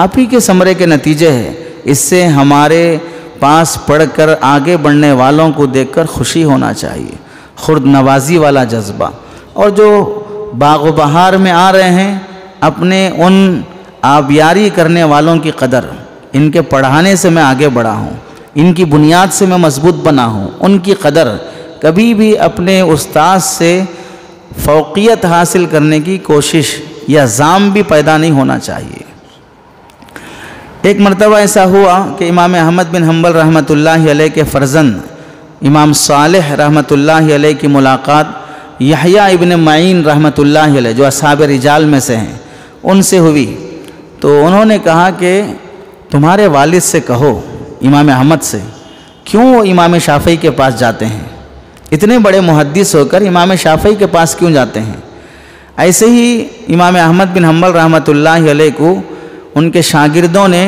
آپ ہی کے ثمرے کے نتیجے ہے، اس سے ہمارے پاس پڑھ کر آگے بڑھنے والوں کو دیکھ کر خوشی ہونا چاہیے، خرد نوازی والا جذبہ۔ اور جو باغ و بہار میں آ رہے ہیں، اپنے ان آبیاری کرنے والوں کی قدر، ان کے پڑھانے سے میں آگے بڑھا ہوں، ان کی بنیاد سے میں مضبوط بنا ہوں، ان کی قدر، کبھی بھی اپنے استاذ سے فوقیت حاصل کرنے کی کوشش یا زام بھی پیدا نہیں ہونا چاہیے۔ ایک مرتبہ ایسا ہوا کہ امام احمد بن حنبل رحمۃ اللہ علیہ کے فرزند امام صالح رحمۃ اللہ علیہ کی ملاقات یحییٰ ابن معین رحمۃ اللہ علیہ جو اصحاب رجال میں سے ہیں ان سے ہوئی۔ تو انہوں نے کہا کہ تمہارے والد سے کہو، امام احمد سے، کیوں وہ امام شافعی کے پاس جاتے ہیں؟ اتنے بڑے محدث ہو کر امام شافعی کے پاس کیوں جاتے ہیں؟ ایسے ہی امام احمد بن حنبل رحمۃ اللہ علیہ کو ان کے شاگردوں نے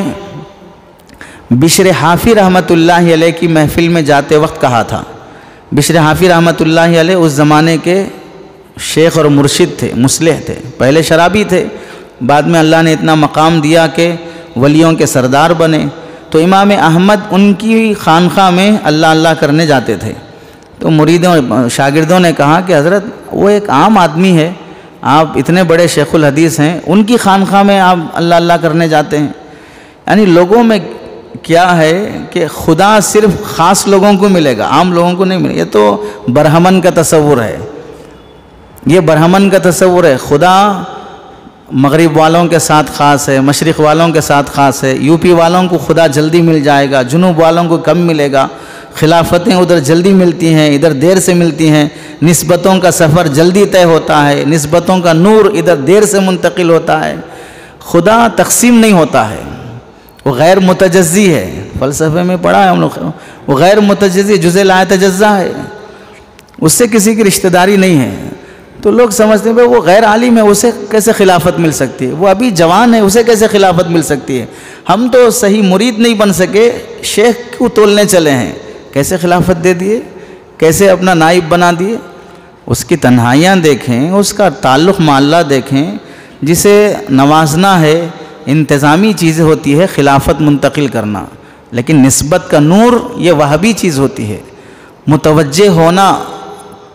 بشر حافی رحمۃ اللہ علیہ کی محفل میں جاتے وقت کہا تھا۔ بشر حافی رحمۃ اللہ علیہ اس زمانے کے شیخ اور مرشد تھے، مصلح تھے، پہلے شرابی تھے، بعد میں اللہ نے اتنا مقام دیا کہ ولیوں کے سردار بنے۔ تو امام احمد ان کی خانقاہ میں اللہ اللہ کرنے جاتے تھے. تو مریدوں شاگردوں نے کہا کہ حضرت وہ ایک عام آدمی ہے، آپ اتنے بڑے شیخ الحدیث ہیں، ان کی خانقاہ میں آپ اللہ اللہ کرنے جاتے ہیں. یعنی لوگوں میں کیا ہے کہ خدا صرف خاص لوگوں کو ملے گا، عام لوگوں کو نہیں ملے گا. یہ تو برہمن کا تصور ہے، یہ برہمن کا تصور ہے. خدا مغرب والوں کے ساتھ خاص ہے، مشرق والوں کے ساتھ خاص ہے. یو پی والوں کو خدا جلدی مل جائے گا، جنوب والوں کو کم ملے گا. خلافتیں ادھر جلدی ملتی ہیں، ادھر دیر سے ملتی ہیں. نسبتوں کا سفر جلدی طے ہوتا ہے، نسبتوں کا نور ادھر دیر سے منتقل ہوتا ہے. خدا تقسیم نہیں ہوتا ہے، وہ غیر متجزی ہے. فلسفے میں پڑھا ہے ہم لوگ، وہ غیر متجزی جزء لا یتجزا ہے، اس سے کسی کی رشتہ داری نہیں ہے. تو لوگ سمجھتے ہیں وہ غیر عالم ہے، اسے کیسے خلافت مل سکتی ہے، وہ ابھی جوان ہے، اسے کیسے خلافت مل سکتی ہے. ہم تو صحیح مرید نہیں بن سکے، شیخ کو تولنے چلے ہیں، کیسے خلافت دے دیے، کیسے اپنا نائب بنا دیے. اس کی تنہائیاں دیکھیں، اس کا تعلق مع اللہ دیکھیں. جسے نوازنا ہے انتظامی چیزیں ہوتی ہے، خلافت منتقل کرنا، لیکن نسبت کا نور یہ وہابی چیز ہوتی ہے. متوجہ ہونا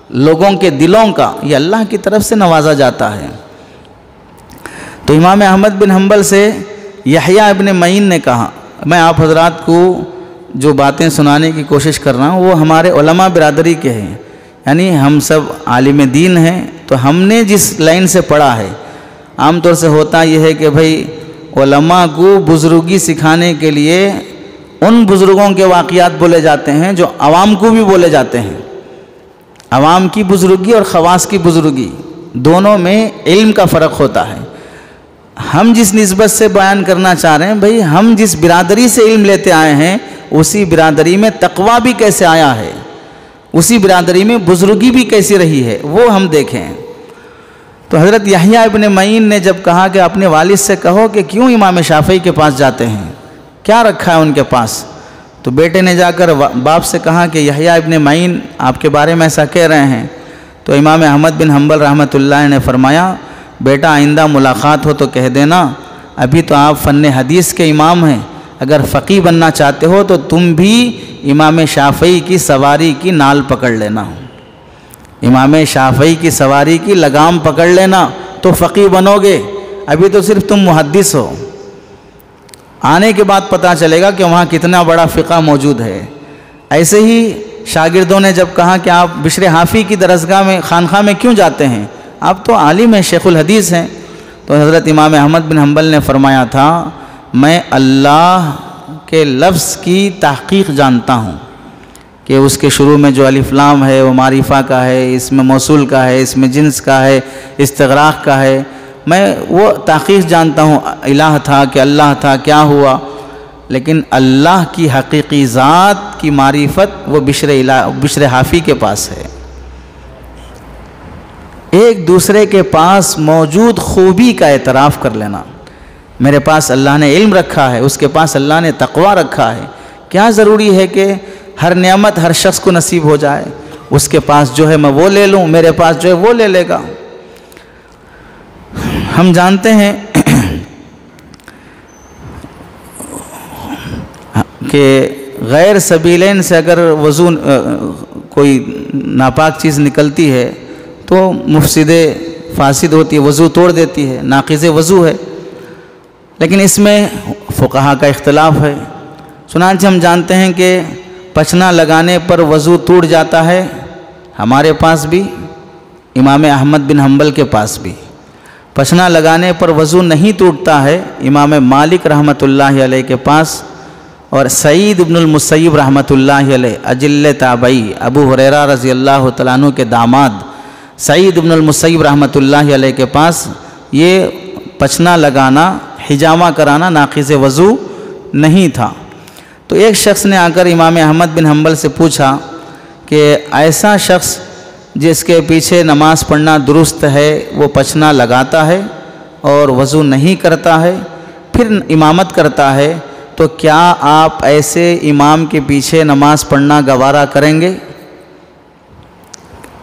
لوگوں کے دلوں کا، یہ اللہ کی طرف سے نوازا جاتا ہے. تو امام احمد بن حنبل سے یحییٰ ابن معین نے کہا، میں آپ حضرات کو جو باتیں سنانے کی کوشش کر رہا ہوں وہ ہمارے علماء برادری کے ہیں، یعنی ہم سب عالم دین ہیں. تو ہم نے جس لائن سے پڑھا ہے، عام طور سے ہوتا یہ ہے کہ بھئی علماء کو بزرگی سکھانے کے لیے ان بزرگوں کے واقعات بولے جاتے ہیں جو عوام کو بھی بولے جاتے ہیں. عوام کی بزرگی اور خواص کی بزرگی دونوں میں علم کا فرق ہوتا ہے. ہم جس نسبت سے بیان کرنا چاہ رہے ہیں، بھئی ہم جس برادری سے علم لیتے آئے ہیں اسی برادری میں تقویٰ بھی کیسے آیا ہے، اسی برادری میں بزرگی بھی کیسی رہی ہے، وہ ہم دیکھیں. تو حضرت یحییٰ ابن معین نے جب کہا کہ اپنے والد سے کہو کہ کیوں امام شافعی کے پاس جاتے ہیں، کیا رکھا ہے ان کے پاس، تو بیٹے نے جا کر باپ سے کہا کہ یحییٰ ابن معین آپ کے بارے میں ایسا کہہ رہے ہیں. تو امام احمد بن حنبل رحمۃ اللہ نے فرمایا، بیٹا آئندہ ملاقات ہو تو کہہ دینا، ابھی تو آپ فن حدیث کے امام ہیں، اگر فقیہ بننا چاہتے ہو تو تم بھی امام شافعی کی سواری کی نال پکڑ لینا، امام شافعی کی سواری کی لگام پکڑ لینا تو فقیہ بنو گے. ابھی تو صرف تم محدث ہو، آنے کے بعد پتہ چلے گا کہ وہاں کتنا بڑا فقہ موجود ہے. ایسے ہی شاگردوں نے جب کہا کہ آپ بشر حافی کی درسگاہ میں خانقاہ میں کیوں جاتے ہیں، آپ تو عالم ہیں، شیخ الحدیث ہیں. تو حضرت امام احمد بن حنبل نے فرمایا تھا، میں اللہ کے لفظ کی تحقیق جانتا ہوں کہ اس کے شروع میں جو الف لام ہے وہ معرفہ کا ہے، اس میں موصول کا ہے، اس میں جنس کا ہے، استغراق کا ہے. میں وہ تحقیق جانتا ہوں، الہ تھا کہ اللہ تھا، کیا ہوا. لیکن اللہ کی حقیقی ذات کی معرفت وہ بشر حافی کے پاس ہے. ایک دوسرے کے پاس موجود خوبی کا اعتراف کر لینا، میرے پاس اللہ نے علم رکھا ہے، اس کے پاس اللہ نے تقویٰ رکھا ہے. کیا ضروری ہے کہ ہر نعمت ہر شخص کو نصیب ہو جائے، اس کے پاس جو ہے میں وہ لے لوں، میرے پاس جو ہے وہ لے لے گا. ہم جانتے ہیں کہ غیر سبیلین سے اگر وضو کوئی ناپاک چیز نکلتی ہے تو مفسد فاسد ہوتی ہے، وضو توڑ دیتی ہے، ناقض وضو ہے. لیکن اس میں فقہا کا اختلاف ہے. چنانچہ ہم جانتے ہیں کہ پچنا لگانے پر وضو ٹوٹ جاتا ہے، ہمارے پاس بھی، امام احمد بن حنبل کے پاس بھی. پچنا لگانے پر وضو نہیں ٹوٹتا ہے امام مالک رحمۃ اللہ علیہ کے پاس، اور سعید ابن المسیب رحمۃ اللہ علیہ اجل تابعی ابو ہریرہ رضی اللہ تعالیٰ عنہ کے داماد سعید ابن المسیب رحمۃ اللہ علیہ کے پاس یہ پچنا لگانا، حجامہ کرانا ناقض وضو نہیں تھا. تو ایک شخص نے آ کر امام احمد بن حنبل سے پوچھا کہ ایسا شخص جس کے پیچھے نماز پڑھنا درست ہے وہ پچنا لگاتا ہے اور وضو نہیں کرتا ہے، پھر امامت کرتا ہے، تو کیا آپ ایسے امام کے پیچھے نماز پڑھنا گوارا کریں گے؟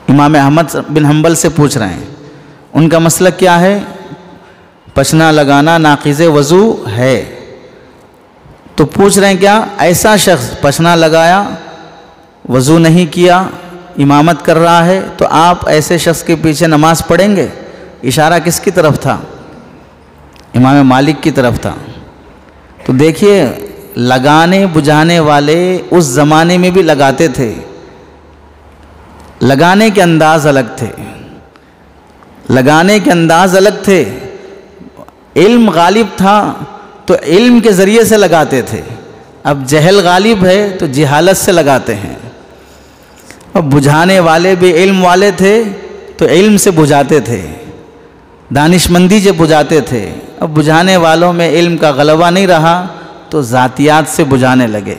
امام احمد بن حنبل سے پوچھ رہے ہیں. ان کا مسلک کیا ہے؟ پچنا لگانا ناقض وضو ہے. تو پوچھ رہے ہیں کیا ایسا شخص پچھنا لگایا، وضو نہیں کیا، امامت کر رہا ہے، تو آپ ایسے شخص کے پیچھے نماز پڑھیں گے؟ اشارہ کس کی طرف تھا؟ امام مالک کی طرف تھا۔ تو دیکھیے لگانے بجھانے والے اس زمانے میں بھی لگاتے تھے، لگانے کے انداز الگ تھے، لگانے کے انداز الگ تھے۔ علم غالب تھا تو علم کے ذریعے سے لگاتے تھے، اب جہل غالب ہے تو جہالت سے لگاتے ہیں۔ اب بجھانے والے بھی علم والے تھے تو علم سے بجھاتے تھے، دانش مندی سے بجھاتے تھے۔ اب بجھانے والوں میں علم کا غلبہ نہیں رہا تو ذاتیات سے بجھانے لگے۔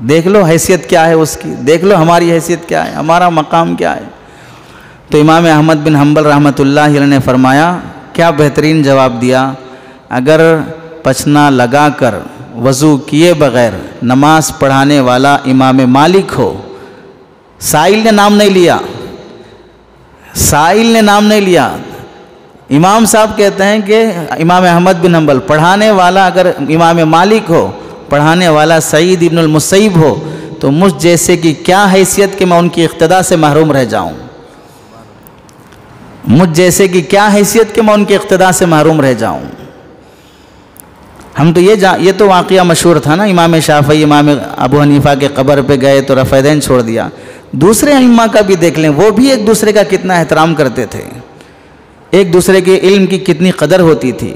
دیکھ لو حیثیت کیا ہے اس کی، دیکھ لو ہماری حیثیت کیا ہے، ہمارا مقام کیا ہے۔ تو امام احمد بن حنبل رحمۃ اللہ علیہ نے فرمایا، کیا بہترین جواب دیا، اگر پچھنا لگا کر وضو کیے بغیر نماز پڑھانے والا امام مالک ہو، سائل نے نام نہیں لیا، سائل نے نام نہیں لیا، امام صاحب کہتے ہیں کہ امام احمد بن حنبل پڑھانے والا اگر امام مالک ہو، پڑھانے والا سعید ابن المسیب ہو، تو مجھ جیسے کی کیا حیثیت کہ میں ان کی اقتداء سے محروم رہ جاؤں، مجھ جیسے کی کیا حیثیت کہ میں ان کی اقتداء سے محروم رہ جاؤں۔ ہم تو یہ تو واقعہ مشہور تھا نا، امام شافعی امام ابو حنیفہ کے قبر پہ گئے تو رفع دین چھوڑ دیا۔ دوسرے ائمہ کا بھی دیکھ لیں، وہ بھی ایک دوسرے کا کتنا احترام کرتے تھے، ایک دوسرے کے علم کی کتنی قدر ہوتی تھی۔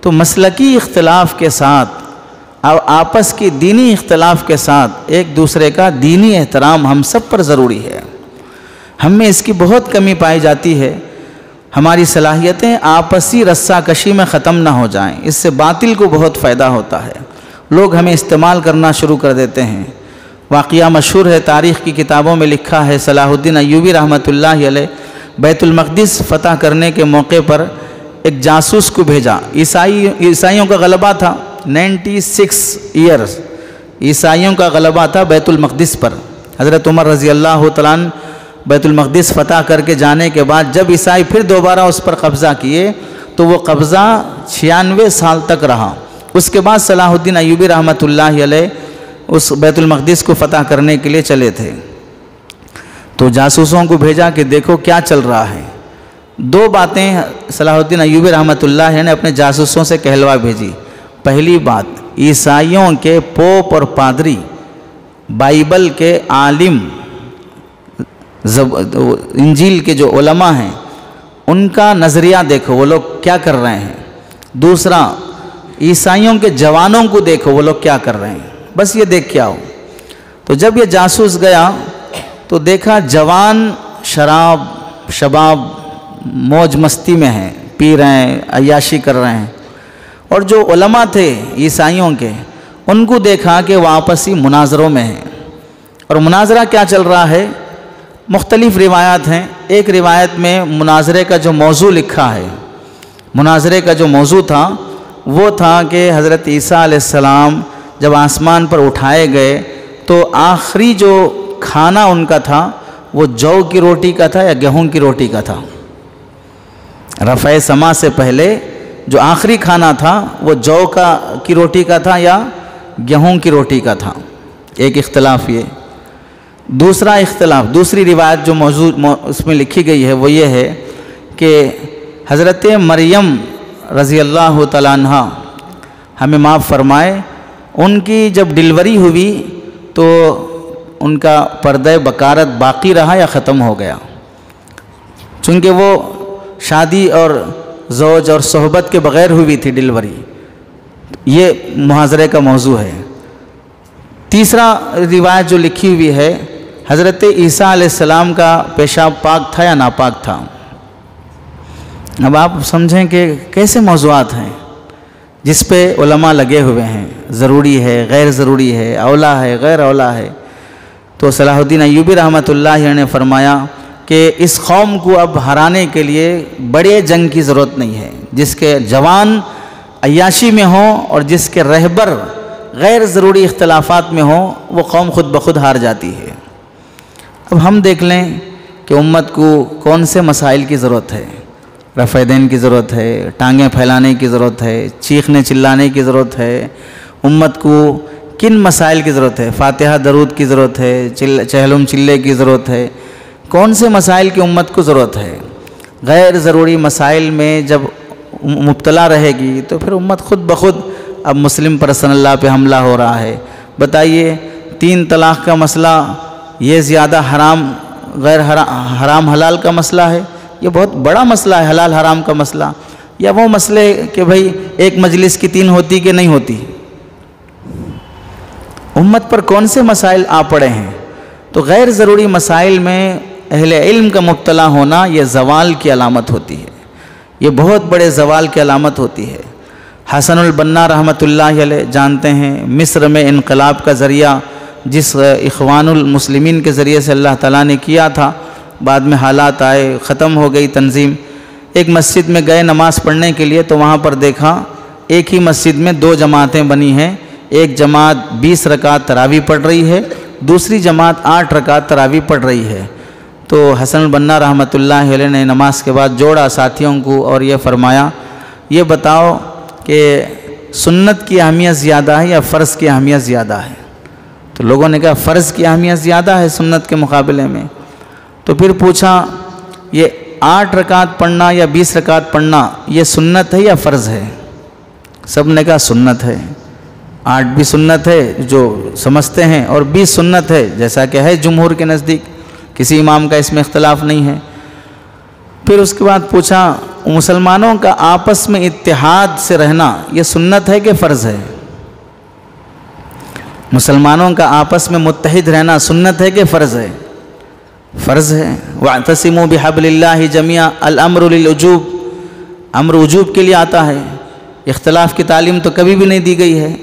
تو مسلکی اختلاف کے ساتھ اور آپس کی دینی اختلاف کے ساتھ ایک دوسرے کا دینی احترام ہم سب پر ضروری ہے۔ ہم میں اس کی بہت کمی پائی جاتی ہے، ہماری صلاحیتیں آپسی رسہ کشی میں ختم نہ ہو جائیں، اس سے باطل کو بہت فائدہ ہوتا ہے، لوگ ہمیں استعمال کرنا شروع کر دیتے ہیں۔ واقعہ مشہور ہے، تاریخ کی کتابوں میں لکھا ہے، صلاح الدین ایوبی رحمۃ اللہ علیہ بیت المقدس فتح کرنے کے موقع پر ایک جاسوس کو بھیجا، عیسائیوں کا غلبہ تھا، 96 ایئرز عیسائیوں کا غلبہ تھا بیت المقدس پر۔ حضرت عمر رضی اللہ تعالیٰ عنہ بیت المقدس فتح کر کے جانے کے بعد جب عیسائی پھر دوبارہ اس پر قبضہ کیے تو وہ قبضہ 96 سال تک رہا۔ اس کے بعد صلاح الدین ایوبی رحمۃ اللہ علیہ اس بیت المقدس کو فتح کرنے کے لیے چلے تھے، تو جاسوسوں کو بھیجا کہ دیکھو کیا چل رہا ہے۔ دو باتیں صلاح الدین ایوبی رحمۃ اللہ علیہ نے اپنے جاسوسوں سے کہلوا بھیجی۔ پہلی بات، عیسائیوں کے پوپ اور پادری، بائبل کے عالم، انجیل کے جو علماء ہیں ان کا نظریہ دیکھو، وہ لوگ کیا کر رہے ہیں۔ دوسرا، عیسائیوں کے جوانوں کو دیکھو، وہ لوگ کیا کر رہے ہیں، بس یہ دیکھ کے آؤ۔ تو جب یہ جاسوس گیا تو دیکھا جوان شباب موج مستی میں ہیں، پی رہے ہیں، عیاشی کر رہے ہیں، اور جو علماء تھے عیسائیوں کے ان کو دیکھا کہ وہ آپسی مناظروں میں ہیں۔ اور مناظرہ کیا چل رہا ہے، مختلف روایات ہیں۔ ایک روایت میں مناظرے کا جو موضوع لکھا ہے، مناظرے کا جو موضوع تھا وہ تھا کہ حضرت عیسیٰ علیہ السلام جب آسمان پر اٹھائے گئے تو آخری جو کھانا ان کا تھا وہ جو کی روٹی کا تھا یا گیہوں کی روٹی کا تھا۔ رفع سما سے پہلے جو آخری کھانا تھا وہ جو کی روٹی کا تھا یا گیہوں کی روٹی کا تھا۔ ایک اختلاف یہ۔ دوسرا اختلاف، دوسری روایت جو موضوع اس میں لکھی گئی ہے وہ یہ ہے کہ حضرت مریم رضی اللہ تعالیٰ عنہ ہمیں معاف فرمائے، ان کی جب ڈیلیوری ہوئی تو ان کا پردہ بکارت باقی رہا یا ختم ہو گیا، چونکہ وہ شادی اور زوج اور صحبت کے بغیر ہوئی تھی ڈیلیوری۔ یہ محاضرے کا موضوع ہے۔ تیسرا روایت جو لکھی ہوئی ہے، حضرت عیسیٰ علیہ السلام کا پیشاب پاک تھا یا ناپاک تھا۔ اب آپ سمجھیں کہ کیسے موضوعات ہیں جس پہ علماء لگے ہوئے ہیں، ضروری ہے، غیر ضروری ہے، اولا ہے، غیر اولا ہے۔ تو صلاح الدین ایوبی رحمۃ اللہ علیہ نے فرمایا کہ اس قوم کو اب ہرانے کے لیے بڑے جنگ کی ضرورت نہیں ہے، جس کے جوان عیاشی میں ہوں اور جس کے رہبر غیر ضروری اختلافات میں ہوں، وہ قوم خود بخود ہار جاتی ہے۔ اب ہم دیکھ لیں کہ امت کو کون سے مسائل کی ضرورت ہے۔ رفع دین کی ضرورت ہے، ٹانگیں پھیلانے کی ضرورت ہے، چیخنے چلانے کی ضرورت ہے، امت کو کن مسائل کی ضرورت ہے؟ فاتحہ درود کی ضرورت ہے، چہلم چلے کی ضرورت ہے، کون سے مسائل کی امت کو ضرورت ہے؟ غیر ضروری مسائل میں جب مبتلا رہے گی تو پھر امت خود بخود اب مسلم پرسنل لاء پہ حملہ ہو رہا ہے۔ بتائیے 3 طلاق کا مسئلہ یہ زیادہ غیر حرام حلال کا مسئلہ ہے؟ یہ بہت بڑا مسئلہ ہے حلال حرام کا مسئلہ، یا وہ مسئلے کہ بھئی ایک مجلس کی 3 ہوتی کہ نہیں ہوتی؟ امت پر کون سے مسائل آ پڑے ہیں؟ تو غیر ضروری مسائل میں اہل علم کا مبتلا ہونا یہ زوال کی علامت ہوتی ہے، یہ بہت بڑے زوال کی علامت ہوتی ہے۔ حسن البنا رحمۃ اللہ علیہ جانتے ہیں مصر میں انقلاب کا ذریعہ جس اخوان المسلمین کے ذریعے سے اللہ تعالیٰ نے کیا تھا، بعد میں حالات آئے، ختم ہو گئی تنظیم۔ ایک مسجد میں گئے نماز پڑھنے کے لیے تو وہاں پر دیکھا ایک ہی مسجد میں 2 جماعتیں بنی ہیں، ایک جماعت 20 رکعت تراویح پڑھ رہی ہے، دوسری جماعت 8 رکعت تراویح پڑھ رہی ہے۔ تو حسن البنا رحمۃ اللہ علیہ نے نماز کے بعد جوڑا ساتھیوں کو اور یہ فرمایا، یہ بتاؤ کہ سنت کی اہمیت زیادہ ہے یا فرض کی اہمیت زیادہ ہے؟ تو لوگوں نے کہا فرض کی اہمیت زیادہ ہے سنت کے مقابلے میں۔ تو پھر پوچھا یہ 8 رکعت پڑھنا یا 20 رکعت پڑھنا یہ سنت ہے یا فرض ہے؟ سب نے کہا سنت ہے، 8 بھی سنت ہے جو سمجھتے ہیں اور 20 سنت ہے جیسا کہ ہے جمہور کے نزدیک، کسی امام کا اس میں اختلاف نہیں ہے۔ پھر اس کے بعد پوچھا مسلمانوں کا آپس میں اتحاد سے رہنا یہ سنت ہے کہ فرض ہے؟ مسلمانوں کا آپس میں متحد رہنا سنت ہے کہ فرض ہے؟ فرض ہے۔ وَاعْتَصِمُوا بِحَبْلِ اللَّهِ جَمِيعًا الْأَمْرُ لِلْوُجُوبِ، امر وجوب کے لیے آتا ہے، اختلاف کی تعلیم تو کبھی بھی نہیں دی گئی ہے۔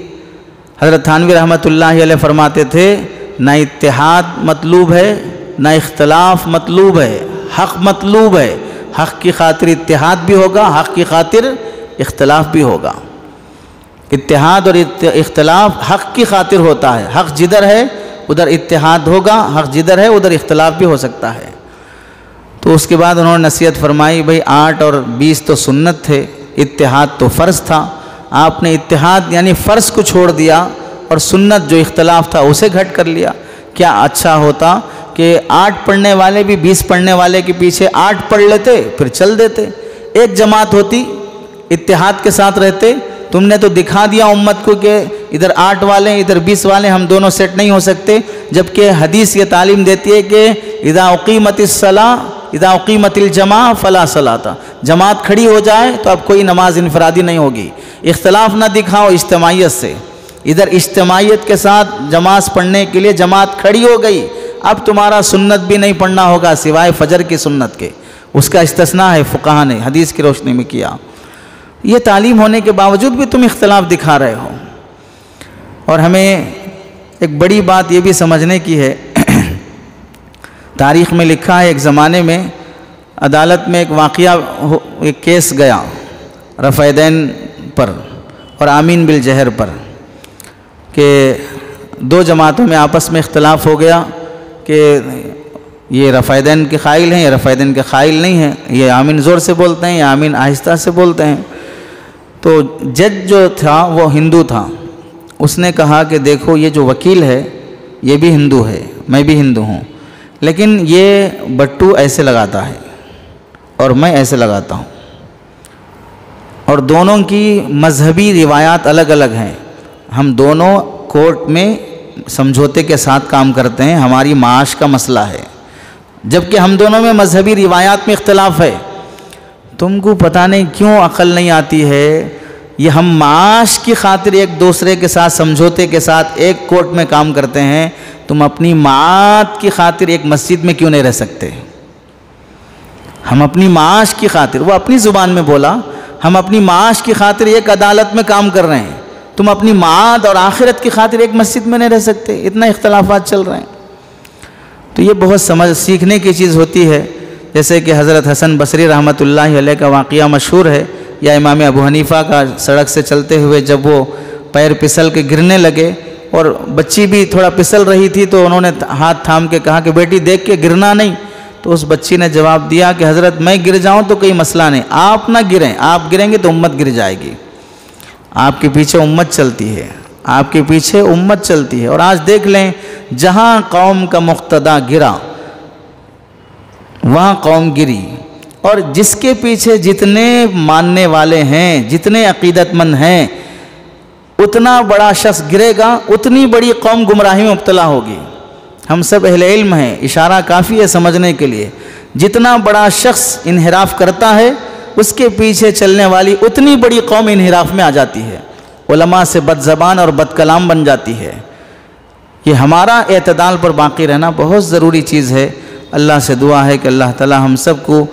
حضرت تھانوی رحمۃ اللہ علیہ فرماتے تھے نہ اتحاد مطلوب ہے نہ اختلاف مطلوب ہے، حق مطلوب ہے، حق کی خاطر اتحاد بھی ہوگا، حق کی خاطر اختلاف بھی ہوگا۔ اتحاد اور اختلاف حق کی خاطر ہوتا ہے، حق جدھر ہے ادھر اتحاد ہوگا، حق جدھر ہے ادھر اختلاف بھی ہو سکتا ہے۔ تو اس کے بعد انہوں نے نصیحت فرمائی بھئی 8 اور 20 تو سنت تھے، اتحاد تو فرض تھا، آپ نے اتحاد یعنی فرض کو چھوڑ دیا اور سنت جو اختلاف تھا اسے گھٹ کر لیا۔ کیا اچھا ہوتا کہ 8 پڑھنے والے بھی 20 پڑھنے والے کے پیچھے 8 پڑھ لیتے پھر چل دیتے، ایک جماعت ہوتی، اتحاد کے ساتھ رہتے۔ تم نے تو دکھا دیا امت کو کہ ادھر 8 والے ادھر 20 والے، ہم دونوں سیٹ نہیں ہو سکتے، جبکہ حدیث یہ تعلیم دیتی ہے کہ اذا اقیمت الصلاۃ اذا اقیمت الجماع فلا صلاۃ، جماعت کھڑی ہو جائے تو اب کوئی نماز انفرادی نہیں ہوگی۔ اختلاف نہ دکھاؤ اجتماعیت سے، ادھر اجتماعیت کے ساتھ جماعت پڑھنے کے لیے جماعت کھڑی ہو گئی، اب تمہارا سنت بھی نہیں پڑھنا ہوگا سوائے فجر کی سنت کے، اس کا استثناء ہے فقہا نے حدیث کی روشنی میں کیا۔ یہ تعلیم ہونے کے باوجود بھی تم اختلاف دکھا رہے ہو۔ اور ہمیں ایک بڑی بات یہ بھی سمجھنے کی ہے، تاریخ میں لکھا ہے ایک زمانے میں عدالت میں ایک واقعہ ایک کیس گیا رفع دین پر اور آمین بالجہر پر، کہ 2 جماعتوں میں آپس میں اختلاف ہو گیا کہ یہ رفع دین کے قائل ہیں، یہ رفع دین کے قائل نہیں ہیں، یہ آمین زور سے بولتے ہیں، یہ آمین آہستہ سے بولتے ہیں۔ تو جج جو تھا وہ ہندو تھا، اس نے کہا کہ دیکھو یہ جو وکیل ہے یہ بھی ہندو ہے، میں بھی ہندو ہوں، لیکن یہ بٹو ایسے لگاتا ہے اور میں ایسے لگاتا ہوں، اور دونوں کی مذہبی روایات الگ الگ ہیں، ہم دونوں کورٹ میں سمجھوتے کے ساتھ کام کرتے ہیں، ہماری معاش کا مسئلہ ہے، جبکہ ہم دونوں میں مذہبی روایات میں اختلاف ہے۔ تم کو پتہ نہیں کیوں عقل نہیں آتی ہے، یہ ہم معاش کی خاطر ایک دوسرے کے ساتھ سمجھوتے کے ساتھ ایک کورٹ میں کام کرتے ہیں، تم اپنی معاد کی خاطر ایک مسجد میں کیوں نہیں رہ سکتے؟ ہم اپنی معاش کی خاطر، وہ اپنی زبان میں بولا، ہم اپنی معاش کی خاطر ایک عدالت میں کام کر رہے ہیں، تم اپنی معاد اور آخرت کی خاطر ایک مسجد میں نہیں رہ سکتے، اتنا اختلافات چل رہے ہیں۔ تو یہ بہت سیکھنے کی چیز ہوتی ہے، جیسے کہ حضرت حسن بصری رحمۃ اللہ علیہ کا واقعہ مشہور ہے، یا امام ابو حنیفہ کا سڑک سے چلتے ہوئے جب وہ پیر پسل کے گرنے لگے اور بچی بھی تھوڑا پسل رہی تھی تو انہوں نے ہاتھ تھام کے کہا کہ بیٹی دیکھ کے گرنا نہیں، تو اس بچی نے جواب دیا کہ حضرت میں گر جاؤں تو کوئی مسئلہ نہیں، آپ نہ گریں، آپ گریں گے تو امت گر جائے گی، آپ کے پیچھے امت چلتی ہے، آپ کے پیچھے امت چلتی ہے۔ اور آج دیکھ لیں جہاں قوم کا مقتدا گرا وہاں قوم گری، اور جس کے پیچھے جتنے ماننے والے ہیں، جتنے عقیدت مند ہیں، اتنا بڑا شخص گرے گا، اتنی بڑی قوم گمراہی میں مبتلا ہوگی۔ ہم سب اہل علم ہیں، اشارہ کافی ہے سمجھنے کے لیے۔ جتنا بڑا شخص انحراف کرتا ہے اس کے پیچھے چلنے والی اتنی بڑی قوم انحراف میں آ جاتی ہے، علماء سے بد زبان اور بد کلام بن جاتی ہے۔ یہ ہمارا اعتدال پر باقی رہنا بہت ضروری چیز ہے۔ اللہ سے دعا ہے کہ اللہ تعالی ہم سب کو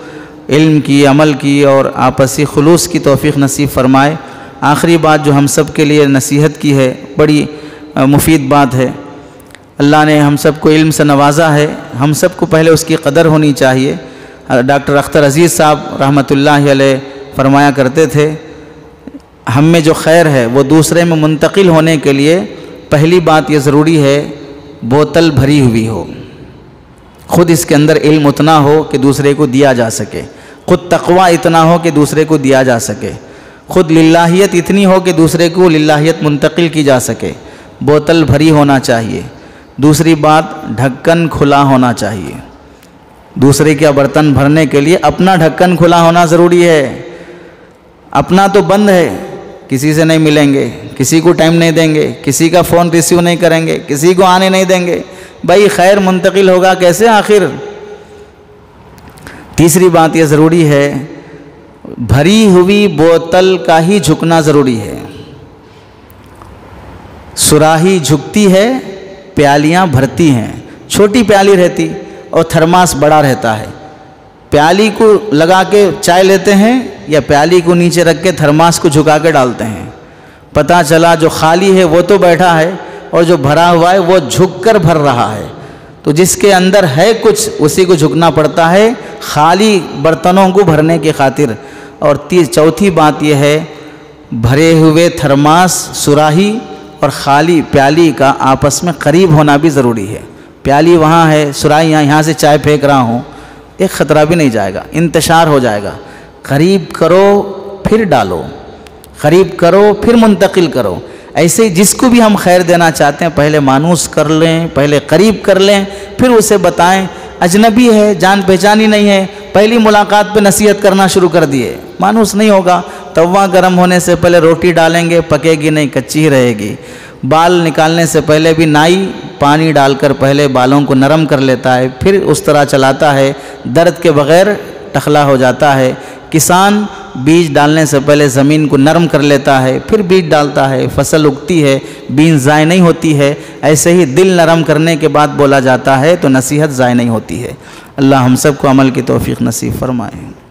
علم کی، عمل کی اور آپسی خلوص کی توفیق نصیب فرمائے۔ آخری بات جو ہم سب کے لیے نصیحت کی ہے، بڑی مفید بات ہے۔ اللہ نے ہم سب کو علم سے نوازا ہے، ہم سب کو پہلے اس کی قدر ہونی چاہیے۔ ڈاکٹر اختر عزیز صاحب رحمۃ اللہ علیہ فرمایا کرتے تھے، ہم میں جو خیر ہے وہ دوسرے میں منتقل ہونے کے لیے پہلی بات یہ ضروری ہے بوتل بھری ہوئی ہو، خود اس کے اندر علم اتنا ہو کہ دوسرے کو دیا جا سکے، خود تقوی اتنا ہو کہ دوسرے کو دیا جا سکے، خود للہیت اتنی ہو کہ دوسرے کو للہیت منتقل کی جا سکے۔ بوتل بھری ہونا چاہیے۔ دوسری بات ڈھکن کھلا ہونا چاہیے۔ دوسرے کا برتن بھرنے کے لیے اپنا ڈھکن کھلا ہونا ضروری ہے۔ اپنا تو بند ہے، کسی سے نہیں ملیں گے، کسی کو ٹائم نہیں دیں گے، کسی کا فون ریسیو نہیں کریں گے، کسی کو آنے نہیں دیں گے، بھائی خیر منتقل ہوگا کیسے آخر؟ تیسری بات یہ ضروری ہے بھری ہوئی بوتل کا ہی جھکنا ضروری ہے۔ سراہی جھکتی ہے، پیالیاں بھرتی ہیں۔ چھوٹی پیالی رہتی اور تھرماس بڑا رہتا ہے، پیالی کو لگا کے چائے لیتے ہیں یا پیالی کو نیچے رکھ کے تھرماس کو جھکا کے ڈالتے ہیں؟ پتہ چلا جو خالی ہے وہ تو بیٹھا ہے اور جو بھرا ہوا ہے وہ جھک کر بھر رہا ہے۔ تو جس کے اندر ہے کچھ اسی کو جھکنا پڑتا ہے خالی برتنوں کو بھرنے کی خاطر۔ اور چوتھی بات یہ ہے بھرے ہوئے تھرماس، سراہی اور خالی پیالی کا آپس میں قریب ہونا بھی ضروری ہے۔ پیالی وہاں ہے، سراہی یہاں سے چائے پھینک رہا ہوں، ایک خطرہ بھی نہیں جائے گا، انتشار ہو جائے گا۔ قریب کرو پھر ڈالو، قریب کرو پھر منتقل کرو۔ ایسے جس کو بھی ہم خیر دینا چاہتے ہیں پہلے مانوس کر لیں، پہلے قریب کر لیں، پھر اسے بتائیں۔ اجنبی ہے، جان پہچانی نہیں ہے، پہلی ملاقات پہ نصیحت کرنا شروع کر دیے، مانوس نہیں ہوگا۔ توا گرم ہونے سے پہلے روٹی ڈالیں گے، پکے گی نہیں، کچی ہی رہے گی۔ بال نکالنے سے پہلے بھی نائی پانی ڈال کر پہلے بالوں کو نرم کر لیتا ہے، پھر اس طرح چلاتا ہے، درد کے بغیر ٹخلا ہو جاتا ہے۔ کسان بیج ڈالنے سے پہلے زمین کو نرم کر لیتا ہے، پھر بیج ڈالتا ہے، فصل اگتی ہے، بیج ضائع نہیں ہوتی ہے۔ ایسے ہی دل نرم کرنے کے بعد بولا جاتا ہے تو نصیحت ضائع نہیں ہوتی ہے۔ اللہ ہم سب کو عمل کی توفیق نصیب فرمائے۔